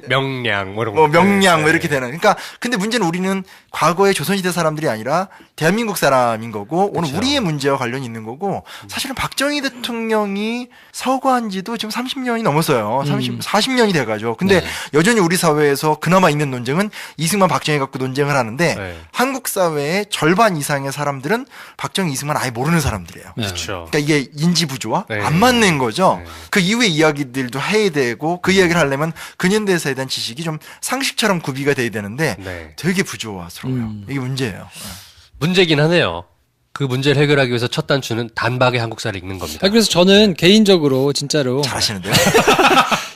B: 명량
C: 명량 뭐 이렇게 되는. 그러니까 근데 문제는 우리는 과거의 조선시대 사람들이 아니라 대한민국 사람인 거고 오늘 그렇죠. 우리의 문제와 관련이 있는 거고 사실은 박정희 대통령이 서거한 지도 지금 30년이 넘었어요. 40년이 돼가죠. 근데 여전히 우리 사회에서 그나마 있는 논쟁은 이승만 박정희 갖고 논쟁을 하는데 한국 사회의 절반 이상의 사람들은 박정희 이승만 아예 모르는 사람들이에요.
B: 그렇죠.
C: 그러니까 이게 인지 부조와 안 맞는 거죠. 그 이후의 이야기들도 해야 되고 그 이야기를 하려면 근현대사에 대한 지식이 좀 상식처럼 구비가 돼야 되는데 되게 부조화스러워요. 이게 문제예요.
B: 문제긴 하네요. 그 문제를 해결하기 위해서 첫 단추는 단박에 한국사를 읽는 겁니다.
A: 그래서 저는 개인적으로 진짜로
C: 잘하시는데요.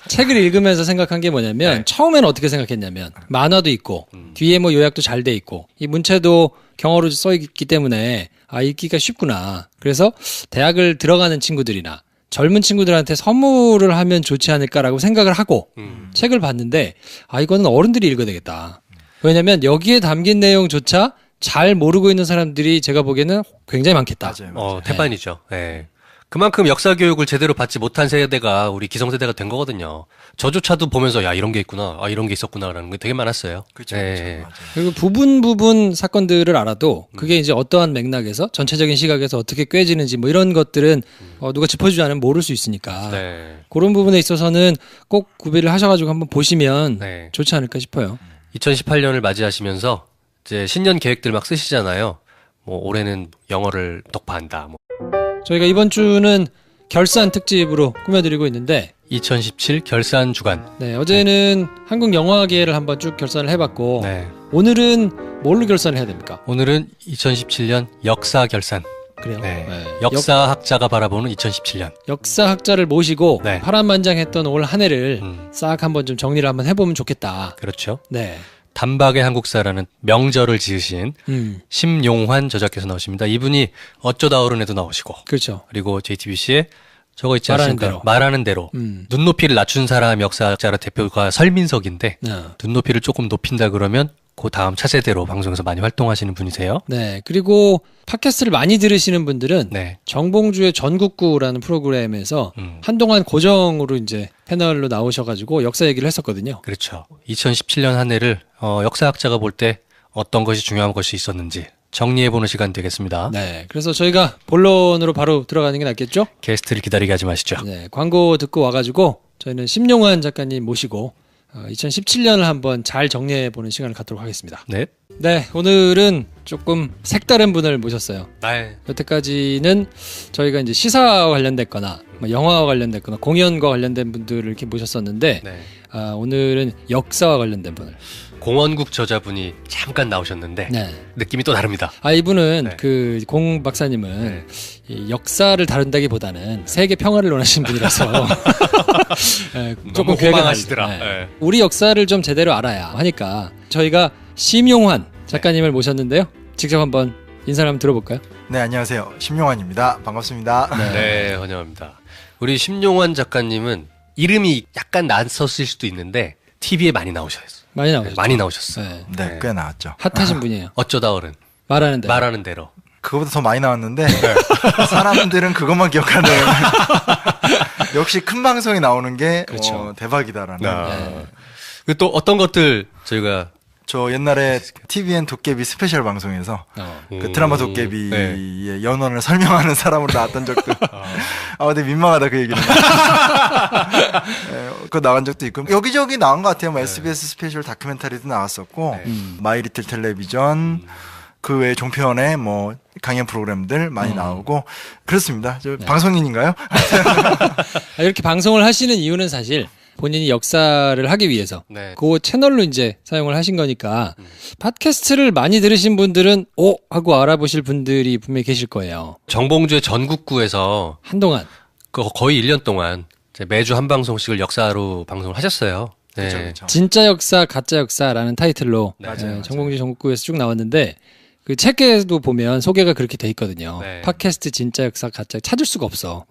A: 책을 읽으면서 생각한 게 뭐냐면 처음에는 어떻게 생각했냐면 만화도 있고 뒤에 뭐 요약도 잘 돼 있고 이 문체도 경어로 써 있기 때문에 아 읽기가 쉽구나. 그래서 대학을 들어가는 친구들이나 젊은 친구들한테 선물을 하면 좋지 않을까라고 생각을 하고 책을 봤는데 아 이거는 어른들이 읽어야 되겠다. 왜냐면 여기에 담긴 내용조차 잘 모르고 있는 사람들이 제가 보기에는 굉장히 많겠다.
C: 맞아요.
B: 태반이죠. 네. 그만큼 역사 교육을 제대로 받지 못한 세대가 우리 기성세대가 된 거거든요. 저조차도 보면서 야 이런 게 있구나, 아 이런 게 있었구나라는 게 되게 많았어요.
C: 그렇죠.
B: 네.
A: 그리고 부분 사건들을 알아도 그게 이제 어떠한 맥락에서 전체적인 시각에서 어떻게 꿰지는지 뭐 이런 것들은 누가 짚어주지 않으면 모를 수 있으니까 그런 부분에 있어서는 꼭 구비를 하셔가지고 한번 보시면 좋지 않을까 싶어요.
B: 2018년을 맞이하시면서 이제 신년 계획들 막 쓰시잖아요. 뭐 올해는 영어를 독파한다. 뭐.
A: 저희가 이번 주는 결산 특집으로 꾸며드리고 있는데
B: 2017 결산 주간.
A: 네, 어제는 한국 영화계를 한번 쭉 결산을 해봤고 오늘은 뭘로 결산을 해야 됩니까?
B: 오늘은 2017년 역사 결산.
A: 그래요.
B: 역사학자가 바라보는 2017년.
A: 역사학자를 모시고 파란만장했던 올 한 해를 싹 한번 좀 정리를 한번 해보면 좋겠다.
B: 그렇죠.
A: 네.
B: 단박의 한국사라는 명절을 지으신 심용환 저자께서 나오십니다. 이분이 어쩌다 어른에도 나오시고,
A: 그렇죠.
B: 그리고 JTBC에 저거 있지 않습니까? 말하는 대로 눈높이를 낮춘 사람 역사학자라 대표가 설민석인데 눈높이를 조금 높인다 그러면 그 다음 차세대로 방송에서 많이 활동하시는 분이세요.
A: 네. 그리고 팟캐스트를 많이 들으시는 분들은 정봉주의 전국구라는 프로그램에서 한동안 고정으로 이제 패널로 나오셔가지고 역사 얘기를 했었거든요.
B: 그렇죠. 2017년 한 해를 역사학자가 볼 때 어떤 것이 중요한 것이 있었는지 정리해보는 시간 되겠습니다. 네.
A: 그래서 저희가 본론으로 바로 들어가는 게 낫겠죠?
B: 게스트를 기다리게 하지 마시죠.
A: 네. 광고 듣고 와가지고 저희는 심용환 작가님 모시고 2017년을 한번 잘 정리해보는 시간을 갖도록 하겠습니다.
B: 네.
A: 네. 오늘은 조금 색다른 분을 모셨어요.
B: 네.
A: 여태까지는 저희가 이제 시사와 관련됐거나 영화와 관련됐거나 공연과 관련된 분들을 이렇게 모셨었는데
B: 네.
A: 오늘은 역사와 관련된 분을.
B: 공원국 저자분이 잠깐 나오셨는데
A: 네.
B: 느낌이 또 다릅니다.
A: 이분은
B: 네.
A: 그 공 박사님은 이 역사를 다룬다기보다는 세계 평화를 원하시는 분이라서 네, 조금
B: 호망하시더라.
A: 네.
B: 네.
A: 우리 역사를 좀 제대로 알아야 하니까 저희가 심용환 작가님을 모셨는데요. 직접 한번 인사를 한번 들어볼까요?
C: 네, 안녕하세요. 심용환입니다. 반갑습니다.
B: 네, 환영합니다. 우리 심용환 작가님은 이름이 약간 낯섰을 수도 있는데 TV에 많이 나오셨어요.
A: 많이 나오셨죠.
B: 많이 나오셨어요.
A: 네.
C: 네, 꽤 나왔죠.
A: 핫하신 분이에요.
B: 어쩌다 어른.
A: 말하는 대로.
B: 말하는 대로.
C: 그거보다 더 많이 나왔는데 사람들은 그것만 기억하는 역시 큰 방송에 나오는 게
A: 그렇죠.
C: 대박이다라는.
B: 네. 그리고 또 어떤 것들 저희가
C: 저 옛날에 TVN 도깨비 스페셜 방송에서 그 드라마 도깨비의
B: 네.
C: 연원을 설명하는 사람으로 나왔던 적도 근데 민망하다 그 얘기는. 그거 나간 적도 있고 여기저기 나온 것 같아요. 뭐 SBS 스페셜 다큐멘터리도 나왔었고 마이 리틀 텔레비전 그 외에 종편에 뭐 강연 프로그램들 많이 나오고 그렇습니다. 저 방송인인가요?
A: 이렇게 방송을 하시는 이유는 사실 본인이 역사를 하기 위해서 그 채널로 이제 사용을 하신 거니까 팟캐스트를 많이 들으신 분들은 하고 알아보실 분들이 분명히 계실 거예요.
B: 정봉주의 전국구에서
A: 한동안
B: 거의 1년 동안 매주 한 방송씩을 역사로 방송을 하셨어요. 네.
C: 그렇죠.
A: 진짜 역사, 가짜 역사라는 타이틀로
C: 맞아요.
A: 정봉주 전국구에서 쭉 나왔는데 그 책에도 보면 소개가 그렇게 돼 있거든요.
B: 네.
A: 팟캐스트 진짜 역사, 가짜 찾을 수가 없어.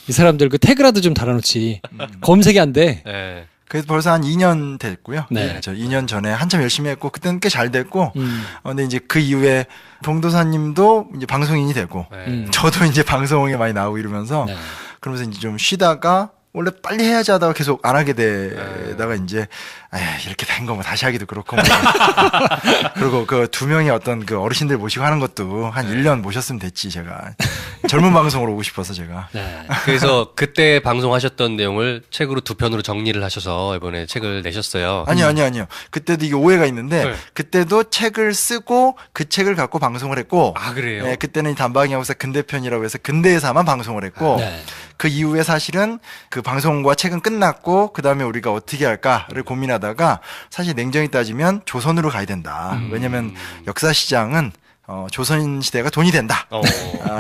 A: 이 사람들 그 태그라도 좀 달아놓지. 검색이 안 돼.
B: 네.
C: 그래서 벌써 한 2년 됐고요.
A: 네.
C: 저 2년 전에 한참 열심히 했고 그때는 꽤 잘 됐고 근데 이제 그 이후에 봉도사님도 이제 방송인이 되고 저도 이제 방송에 많이 나오고 이러면서 그러면서 이제 좀 쉬다가 원래 빨리 해야지 하다가 계속 안 하게 되다가 이제 이렇게 된 거 뭐 다시 하기도 그렇고 뭐. 그리고 그 두 명의 어떤 그 어르신들 모시고 하는 것도 한 1년 모셨으면 됐지 제가 젊은 방송으로 오고 싶어서 제가.
B: 그래서 그때 방송하셨던 내용을 책으로 2편으로 정리를 하셔서 이번에 책을 내셨어요.
C: 아니요. 그때도 이게 오해가 있는데 그때도 책을 쓰고 그 책을 갖고 방송을 했고.
B: 그래요?
C: 네, 그때는 단박이 역사 근대편이라고 해서 근대에서만 방송을 했고. 그 이후에 사실은 그 방송과 책은 끝났고 그 다음에 우리가 어떻게 할까를 고민하다가 사실 냉정히 따지면 조선으로 가야 된다. 왜냐면 역사 시장은 조선 시대가 돈이 된다.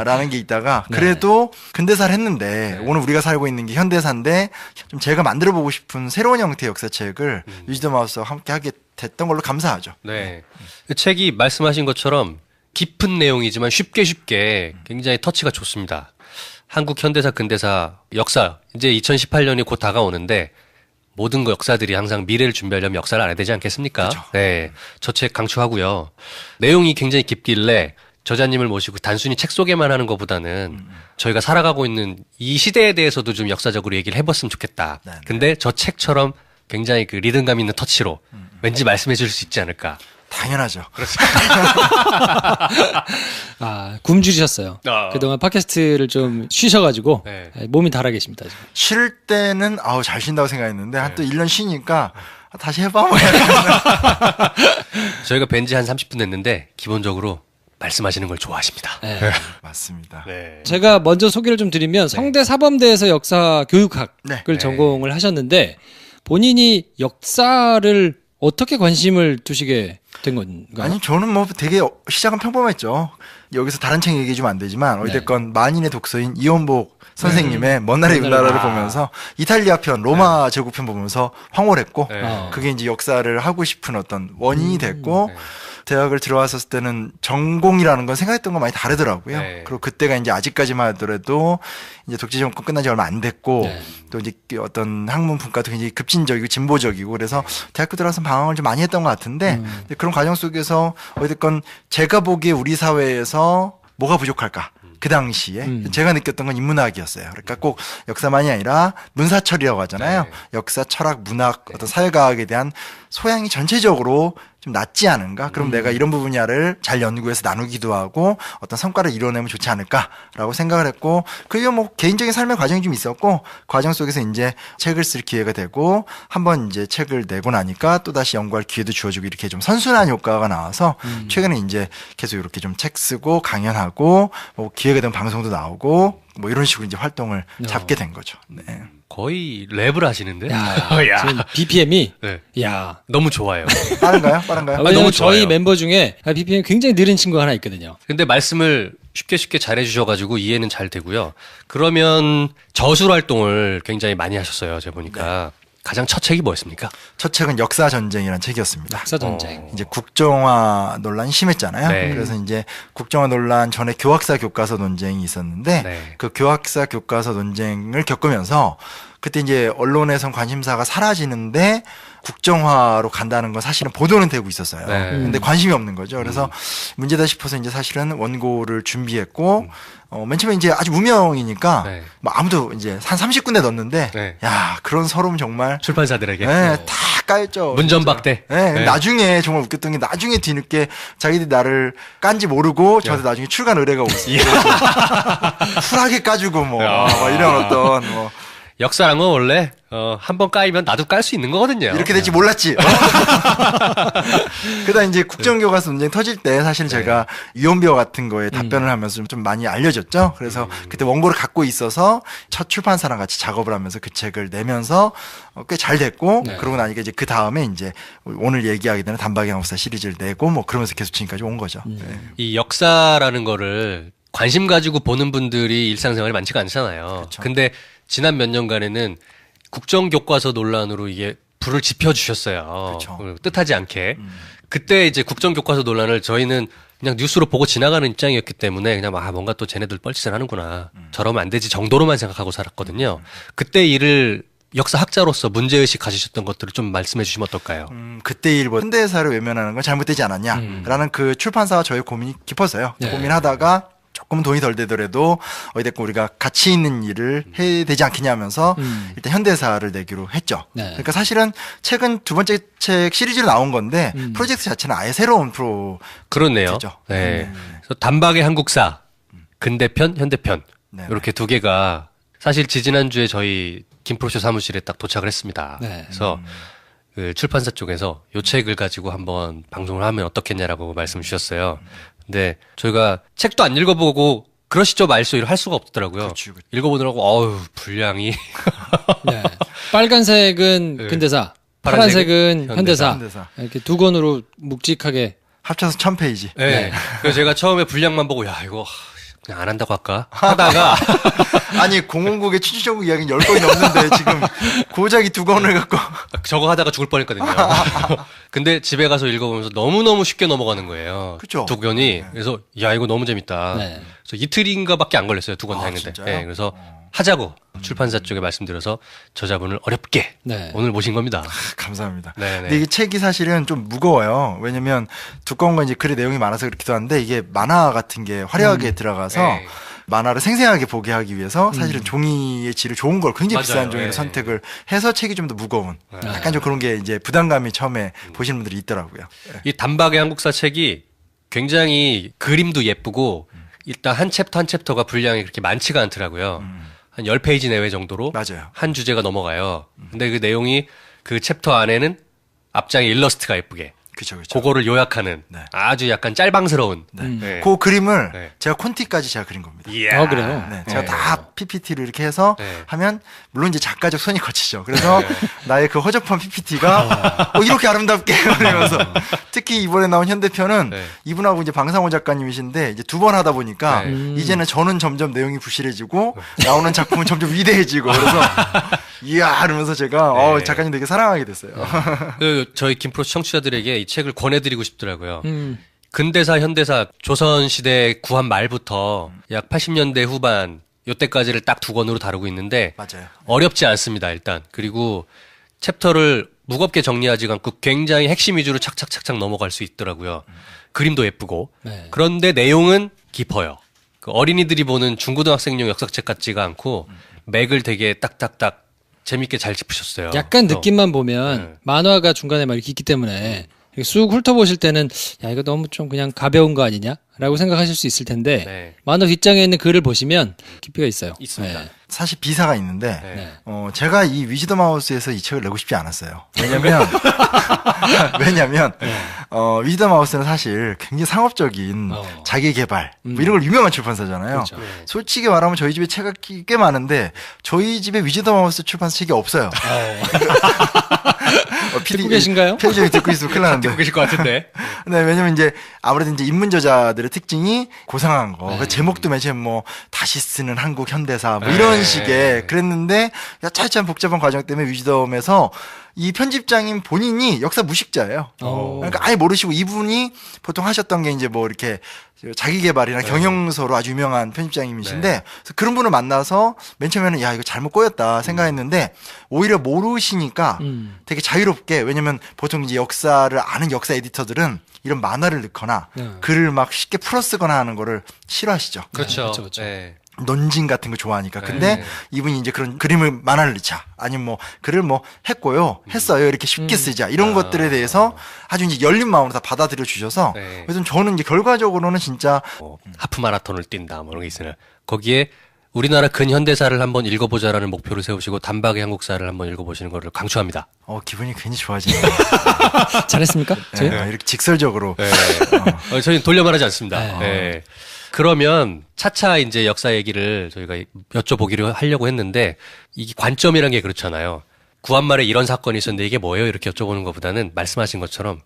C: 라는 게 있다가 그래도 근대사를 했는데 오늘 우리가 살고 있는 게 현대사인데 좀 제가 만들어 보고 싶은 새로운 형태의 역사책을 유지도 마우스와 함께 하게 됐던 걸로 감사하죠.
B: 네. 그 책이 말씀하신 것처럼 깊은 내용이지만 쉽게 굉장히 터치가 좋습니다. 한국 현대사, 근대사, 역사 이제 2018년이 곧 다가오는데 모든 역사들이 항상 미래를 준비하려면 역사를 알아야 되지 않겠습니까?
C: 그렇죠.
B: 네, 저 책 강추하고요. 내용이 굉장히 깊길래 저자님을 모시고 단순히 책 소개만 하는 것보다는 저희가 살아가고 있는 이 시대에 대해서도 좀 역사적으로 얘기를 해봤으면 좋겠다. 근데 저 책처럼 굉장히 그 리듬감 있는 터치로 왠지 말씀해 줄 수 있지 않을까.
C: 당연하죠.
A: 굶주리셨어요. 그동안 팟캐스트를 좀 쉬셔가지고 몸이 달아 계십니다. 지금.
C: 쉴 때는 잘 쉰다고 생각했는데 한 또 1년 쉬니까 다시 해봐.
B: 저희가 뵌지 한 30분 됐는데 기본적으로 말씀하시는 걸 좋아하십니다.
C: 맞습니다.
A: 제가 먼저 소개를 좀 드리면 성대 사범대에서 역사 교육학을 전공을 하셨는데 본인이 역사를 어떻게 관심을 두시게 된 건가요?
C: 아니 저는 뭐 되게 시작은 평범했죠. 여기서 다른 책 얘기해주면 안 되지만 어쨌건 만인의 독서인 이원복 선생님의 먼 나라의 우리나라를 보면서 이탈리아 편, 로마 제국편 보면서 황홀했고 그게 이제 역사를 하고 싶은 어떤 원인이 됐고 대학을 들어왔었을 때는 전공이라는 건 생각했던 건 많이 다르더라고요. 그리고 그때가 이제 아직까지만 하더라도 이제 독재 정권 끝난 지 얼마 안 됐고 또 이제 어떤 학문 분과도 굉장히 급진적이고 진보적이고 그래서 대학교 들어와서 방황을 좀 많이 했던 것 같은데 그런 과정 속에서 어쨌건 제가 보기에 우리 사회에서 뭐가 부족할까? 그 당시에 제가 느꼈던 건 인문학이었어요. 그러니까 꼭 역사만이 아니라 문사철이라고 하잖아요. 역사, 철학, 문학, 어떤 사회과학에 대한 소양이 전체적으로 좀 낫지 않은가? 그럼 내가 이런 분야를 잘 연구해서 나누기도 하고 어떤 성과를 이뤄내면 좋지 않을까라고 생각을 했고, 그리고 뭐 개인적인 삶의 과정이 좀 있었고, 과정 속에서 이제 책을 쓸 기회가 되고, 한번 이제 책을 내고 나니까 또 다시 연구할 기회도 주어지고, 이렇게 좀 선순환 효과가 나와서 최근에 이제 계속 이렇게 좀 책 쓰고 강연하고 뭐 기회가 되면 방송도 나오고 뭐 이런 식으로 이제 활동을 잡게 된 거죠. 네.
B: 거의 랩을 하시는데?
A: 야, 지금 BPM이
B: 네.
A: 야
B: 너무 좋아요.
C: 빠른가요? 빠른가요?
A: 왜냐면
B: 너무
A: 저희
B: 좋아요.
A: 멤버 중에 BPM이 굉장히 느린 친구가 하나 있거든요.
B: 근데 말씀을 쉽게 잘해 주셔가지고 이해는 잘 되고요. 그러면 저술 활동을 굉장히 많이 하셨어요. 제가 보니까. 가장 첫 책이 뭐였습니까?
C: 첫 책은 역사 전쟁이라는 책이었습니다.
A: 역사 전쟁.
C: 이제 국정화 논란이 심했잖아요.
B: 네.
C: 그래서 이제 국정화 논란 전에 교학사 교과서 논쟁이 있었는데
B: 네.
C: 그 교학사 교과서 논쟁을 겪으면서 그때 이제 언론에선 관심사가 사라지는데 국정화로 간다는 건 사실은 보도는 되고 있었어요.
B: 네.
C: 근데 관심이 없는 거죠. 그래서 문제다 싶어서 이제 사실은 원고를 준비했고 맨 처음에 이제 아주 무명이니까
B: 네.
C: 뭐 아무도 이제 한 30군데 넣었는데
B: 네.
C: 야, 그런 서름 정말
B: 출판사들에게.
C: 네, 다 까였죠.
B: 문전박대.
C: 네,
B: 네.
C: 나중에 정말 웃겼던 게 나중에 뒤늦게 자기들이 나를 깐지 모르고 저한테 나중에 출간 의뢰가 오고 쿨하게 까주고 뭐 이런 어떤 뭐
B: 역사란 건 원래 한 번 까이면 나도 깔 수 있는 거거든요.
C: 이렇게 될지 몰랐지. 그다음 이제 국정교과서 논쟁 터질 때 사실 제가 유언비어 같은 거에 답변을 하면서 좀 많이 알려졌죠. 그래서 그때 원고를 갖고 있어서 첫 출판사랑 같이 작업을 하면서 그 책을 내면서 꽤 잘 됐고 그러고 나니까 이제 그 다음에 이제 오늘 얘기하게 되는 단박의 한국사 시리즈를 내고 뭐 그러면서 계속 지금까지 온 거죠. 네.
B: 이 역사라는 거를 관심 가지고 보는 분들이 일상생활이 많지가 않잖아요.
C: 그쵸.
B: 근데 지난 몇 년간에는 국정교과서 논란으로 이게 불을 지펴주셨어요.
C: 그쵸.
B: 뜻하지 않게. 그때 이제 국정교과서 논란을 저희는 그냥 뉴스로 보고 지나가는 입장이었기 때문에 그냥 뭔가 또 쟤네들 뻘짓을 하는구나. 저러면 안 되지 정도로만 생각하고 살았거든요. 그때 일을 역사학자로서 문제의식 가지셨던 것들을 좀 말씀해 주시면 어떨까요?
C: 그때 일본 현대사를 외면하는 건 잘못되지 않았냐라는 그 출판사와 저의 고민이 깊었어요.
A: 네.
C: 고민하다가 조금 돈이 덜 되더라도 어찌됐건 우리가 가치 있는 일을 해야 되지 않겠냐 하면서 일단 현대사를 내기로 했죠.
A: 네.
C: 그러니까 사실은 책은 두 번째 책 시리즈로 나온 건데 프로젝트 자체는 아예 새로운
B: 그렇네요.
C: 프로젝트죠.
B: 네. 그래서 단박의 한국사, 근대편, 현대편
C: 네.
B: 이렇게 두 개가 사실 지지난주에 저희 김프로쇼 사무실에 딱 도착을 했습니다.
A: 네.
B: 그래서 그 출판사 쪽에서 요 책을 가지고 한번 방송을 하면 어떻겠냐라고 말씀 주셨어요. 근데 저희가 책도 안 읽어보고 그러시죠 말소이를 할 수가 없더라고요.
C: 그렇지.
B: 읽어보느라고 어우 분량이
A: 네. 빨간색은
B: 네.
A: 근대사,
B: 파란색은
A: 파란색은 현대사.
C: 현대사.
A: 이렇게 두 권으로 묵직하게.
C: 합쳐서 1000페이지.
B: 네. 그래서 제가 처음에 분량만 보고 야 이거 그냥 안 한다고 할까 하다가
C: 아니 공원국의 취주정국 이야기는 10권이 넘는데 지금 고작이 두 권을 갖고
B: 저거 하다가 죽을 뻔했거든요. 근데 집에 가서 읽어보면서 너무너무 쉽게 넘어가는 거예요.
C: 그쵸?
B: 두 권이. 그래서 야 이거 너무 재밌다.
A: 네.
B: 그래서 이틀인가밖에 안 걸렸어요. 두 권 다
C: 아,
B: 했는데.
C: 진짜요?
B: 네, 그래서 하자고 출판사 쪽에 말씀드려서 저자분을 어렵게
A: 네.
B: 오늘 모신 겁니다.
C: 감사합니다.
B: 네네.
C: 근데 이게 책이 사실은 좀 무거워요. 왜냐면 두꺼운 건 이제 글의 내용이 많아서 그렇기도 한데 이게 만화 같은 게 화려하게 들어가서
B: 네.
C: 만화를 생생하게 보게 하기 위해서 사실은 종이의 질을 좋은 걸 굉장히
B: 맞아요.
C: 비싼 종이로
B: 네.
C: 선택을 해서 책이 좀 더 무거운 약간 좀 그런 게 이제 부담감이 처음에 보시는 분들이 있더라고요.
B: 이 단박의 한국사 책이 굉장히 그림도 예쁘고 일단 한 챕터 한 챕터가 분량이 그렇게 많지가 않더라고요. 한 10페이지 내외 정도로
C: 맞아요.
B: 한 주제가 넘어가요. 근데 그 내용이 그 챕터 안에는 앞장에 일러스트가 예쁘게
C: 그렇죠, 그렇죠.
B: 그거를 요약하는
C: 네.
B: 아주 약간 짤방스러운 네.
C: 그 그림을
B: 네.
C: 제가 콘티까지 제가 그린 겁니다.
B: 이야.
A: 아, 그래요?
C: 네, 제가
B: 네.
C: 다 PPT를 이렇게 해서
B: 네.
C: 하면 물론 이제 작가적 손이 거치죠. 그래서 나의 그 허접한 PPT가 이렇게 아름답게 그러면서 특히 이번에 나온 현대편은
B: 네.
C: 이분하고 이제 방상호 작가님이신데 이제 두 번 하다 보니까
B: 네.
C: 이제는 저는 점점 내용이 부실해지고 나오는 작품은 점점 위대해지고 그래서 이야 이러면서 제가
B: 네.
C: 작가님 되게 사랑하게 됐어요.
B: 그 저희 김프로 청취자들에게 이 책을 권해드리고 싶더라고요.
A: 음.
B: 근대사, 현대사, 조선시대 구한 말부터 약 80년대 후반 요때까지를 딱 두 권으로 다루고 있는데
C: 맞아요.
B: 어렵지 않습니다, 일단. 그리고 챕터를 무겁게 정리하지 않고 굉장히 핵심 위주로 착착착착 넘어갈 수 있더라고요. 그림도 예쁘고.
A: 네.
B: 그런데 내용은 깊어요. 그 어린이들이 보는 중고등학생용 역사책 같지가 않고 맥을 되게 딱딱딱 재밌게 잘 짚으셨어요.
A: 약간
B: 그래서
A: 느낌만 보면
B: 네.
A: 만화가 중간에 막 이렇게 있기 때문에 쑥 훑어보실 때는 야 이거 너무 좀 그냥 가벼운 거 아니냐라고 생각하실 수 있을 텐데
B: 네.
A: 만화 뒷장에 있는 글을 보시면 깊이가 있어요.
B: 있습니다.
A: 네.
C: 사실 비사가 있는데
B: 네.
C: 제가 이 위즈덤 하우스에서 이 책을 내고 싶지 않았어요. 왜냐면 위즈덤 하우스는 사실 굉장히 상업적인 자기 개발 뭐 이런 걸 유명한 출판사잖아요.
A: 그렇죠.
C: 솔직히 말하면 저희 집에 책이 꽤 많은데 저희 집에 위즈덤 하우스 출판사 책이 없어요.
A: 듣고 계신가요?
C: 편의점이 듣고 있으면 큰일 나는데.
B: 듣고 계실 것 같은데.
C: 네, 왜냐면 이제 아무래도 이제 입문 저자들의 특징이 고상한 거. 그 제목도 맨 처음 뭐 다시 쓰는 한국 현대사 뭐 이런 식의 그랬는데 차차 복잡한 과정 때문에 위즈덤에서 이 편집장인 본인이 역사 무식자예요. 그러니까 아예 모르시고 이분이 보통 하셨던 게 이제 뭐 이렇게 자기 개발이나 경영서로 아주 유명한 편집장님이신데 그래서 그런 분을 만나서 맨 처음에는 야 이거 잘못 꼬였다 생각했는데 오히려 모르시니까 되게 자유롭게 왜냐면 보통 이제 역사를 아는 역사 에디터들은 이런 만화를 넣거나 글을 막 쉽게 풀어 쓰거나 하는 거를 싫어하시죠.
B: 그렇죠.
A: 그렇죠.
B: 네.
C: 논진 같은 거 좋아하니까. 근데 이분이 이제 그런 그림을 만화를 넣자. 아니면 뭐 글을 뭐 했고요. 했어요. 이렇게 쉽게 쓰자. 이런 것들에 대해서 아주 이제 열린 마음으로 다 받아들여 주셔서 그래서 저는 이제 결과적으로는 진짜
B: 하프 마라톤을 뛴다 뭐 이런 게 있으나 거기에 우리나라 근현대사를 한번 읽어보자라는 목표를 세우시고 단박에 한국사를 한번 읽어보시는 것을 강추합니다.
C: 기분이 괜히 좋아지네요.
A: 잘했습니까?
C: 네, 이렇게 직설적으로.
B: 네. 저희는 돌려 말하지 않습니다. 네. 그러면 차차 이제 역사 얘기를 저희가 여쭤보기로 하려고 했는데 이 관점이란 게 그렇잖아요. 구한말에 이런 사건이 있었는데 이게 뭐예요? 이렇게 여쭤보는 것보다는 말씀하신 것처럼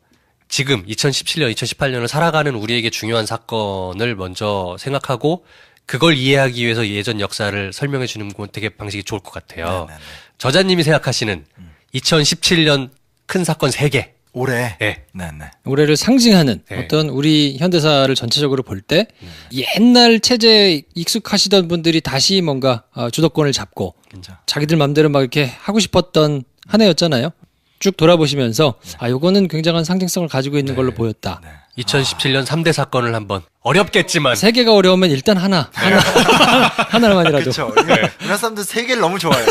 B: 지금 2017년, 2018년을 살아가는 우리에게 중요한 사건을 먼저 생각하고 그걸 이해하기 위해서 예전 역사를 설명해 주는 건 되게 방식이 좋을 것 같아요. 네네네. 저자님이 생각하시는 2017년 큰 사건 3개.
C: 올해.
B: 네.
C: 네네.
A: 올해를 상징하는 어떤 우리 현대사를 전체적으로 볼 때 옛날 체제에 익숙하시던 분들이 다시 뭔가 주도권을 잡고 자기들 맘대로 막 이렇게 하고 싶었던 한 해였잖아요. 쭉 돌아보시면서 요거는 굉장한 상징성을 가지고 있는 걸로 보였다.
B: 2017년 3대 사건을 한번 어렵겠지만
A: 3개가 어려우면 일단 하나만이라도.
C: 그렇죠. 우리나라 사람들 3개를 너무 좋아해요.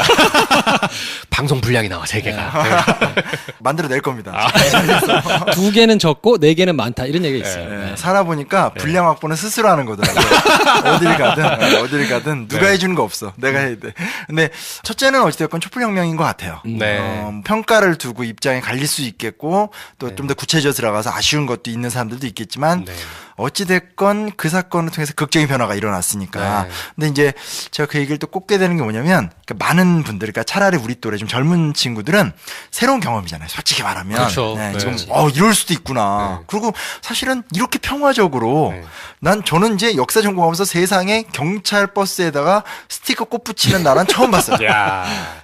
B: 방송 분량이 나와 3개가
C: 만들어낼 겁니다.
A: 2개는 적고 4개는 많다 이런 얘기가 있어요.
C: 살아보니까 분량 확보는 스스로 하는 거더라고요. 어딜 가든 누가 해주는 거 없어. 내가 해야 돼. 근데 첫째는 어찌됐건 촛불혁명인 것 같아요. 평가를 두고 입장이 갈릴 수 있겠고 또 좀 더 구체적으로 들어가서 아쉬운 것도 있는 사람들도 있겠지만 어찌됐건 그 사건을 통해서 극적인 변화가 일어났으니까. 근데 이제 제가 그 얘기를 또 꼽게 되는 게 뭐냐면 많은 분들, 그러니까 차라리 우리 또래 좀 젊은 친구들은 새로운 경험이잖아요. 솔직히 말하면.
B: 그렇죠.
C: 지금 이럴 수도 있구나. 그리고 사실은 이렇게 평화적으로 저는 이제 역사 전공하면서 세상에 경찰 버스에다가 스티커 꽃 붙이는 나라는 처음 봤어요.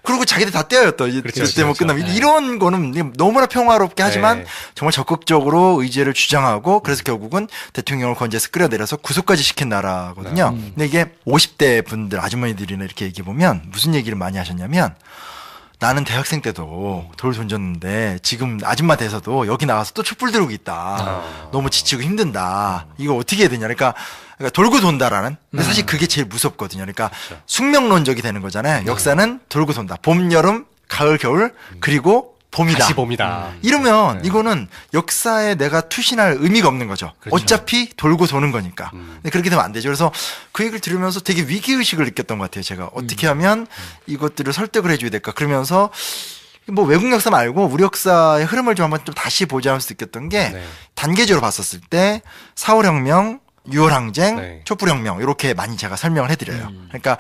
C: 그리고 자기들 다 떼어였다. 그때 뭐 끝나면 이런 거는 너무나 평화롭게 하지만 정말 적극적으로 의제를 주장하고 그래서 결국은 대통령을 건재해서 끌어내려서 구속까지 시킨 나라거든요. 근데 이게 50대 분들 아주머니들이나 이렇게 얘기해 보면 무슨 얘기를 많이 하셨냐면 나는 대학생 때도 돌 던졌는데 지금 아줌마 돼서도 여기 나가서 또 촛불 들고 있다. 너무 지치고 힘든다. 이거 어떻게 해야 되냐. 그러니까 돌고 돈다라는. 근데 사실 그게 제일 무섭거든요. 그러니까 숙명론적이 되는 거잖아요. 역사는 돌고 돈다. 봄, 여름, 가을, 겨울 그리고 봄이다.
B: 다시 봄이다.
C: 이러면 이거는 역사에 내가 투신할 의미가 없는 거죠. 그렇죠. 어차피 돌고 도는 거니까. 근데 그렇게 되면 안 되죠. 그래서 그 얘기를 들으면서 되게 위기의식을 느꼈던 것 같아요. 제가 어떻게 하면 이것들을 설득을 해줘야 될까. 그러면서 뭐 외국 역사 말고 우리 역사의 흐름을 좀 한번 좀 다시 보자면서 느꼈던 게 단계적으로 봤었을 때 4월 혁명, 6월 항쟁, 촛불 혁명 이렇게 많이 제가 설명을 해드려요. 그러니까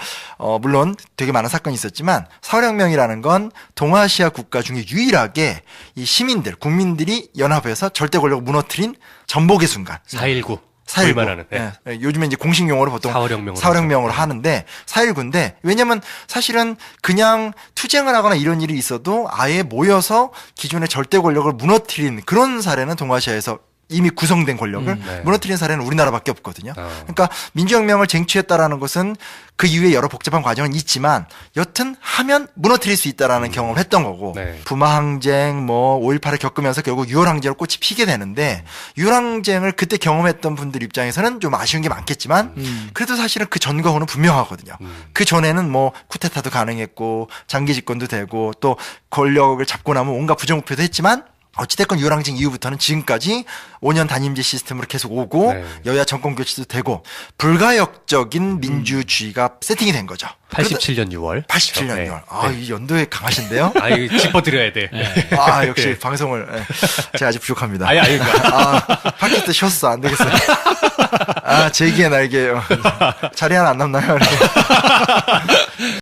C: 물론 되게 많은 사건이 있었지만 4월 혁명이라는 건 동아시아 국가 중에 유일하게 이 시민들, 국민들이 연합해서 절대 권력을 무너뜨린 전복의 순간.
B: 4.19.
C: 4.19. 요즘에 이제 공식 용어로 보통 4월 혁명으로 하는데 4.19인데 왜냐면 사실은 그냥 투쟁을 하거나 이런 일이 있어도 아예 모여서 기존의 절대 권력을 무너뜨린 그런 사례는 동아시아에서 이미 구성된 권력을 무너뜨린 사례는 우리나라밖에 없거든요. 그러니까 민주혁명을 쟁취했다라는 것은 그 이후에 여러 복잡한 과정은 있지만 여튼 하면 무너뜨릴 수 있다라는 경험을 했던 거고 부마항쟁 뭐 5.18을 겪으면서 결국 6월 항쟁으로 꽃이 피게 되는데 6월 항쟁을 그때 경험했던 분들 입장에서는 좀 아쉬운 게 많겠지만 그래도 사실은 그 전과 후는 분명하거든요. 그 전에는 뭐 쿠데타도 가능했고 장기 집권도 되고 또 권력을 잡고 나면 온갖 부정부패도 했지만 어찌됐건 유랑징 이후부터는 지금까지 5년 단임제 시스템으로 계속 오고 네. 여야 정권 교체도 되고 불가역적인 민주주의가 세팅이 된 거죠.
B: 87년 6월.
C: 87년
B: 네.
C: 6월. 아, 이 연도에 강하신데요?
B: 아, 이거 짚어드려야 돼.
C: 네. 아, 역시 네. 방송을. 네. 제가 아직 부족합니다.
B: 그러니까.
C: 팟캐스트 쉬었어. 안 되겠어요. 아, 제기의 날개. 자리 하나 안 남나요?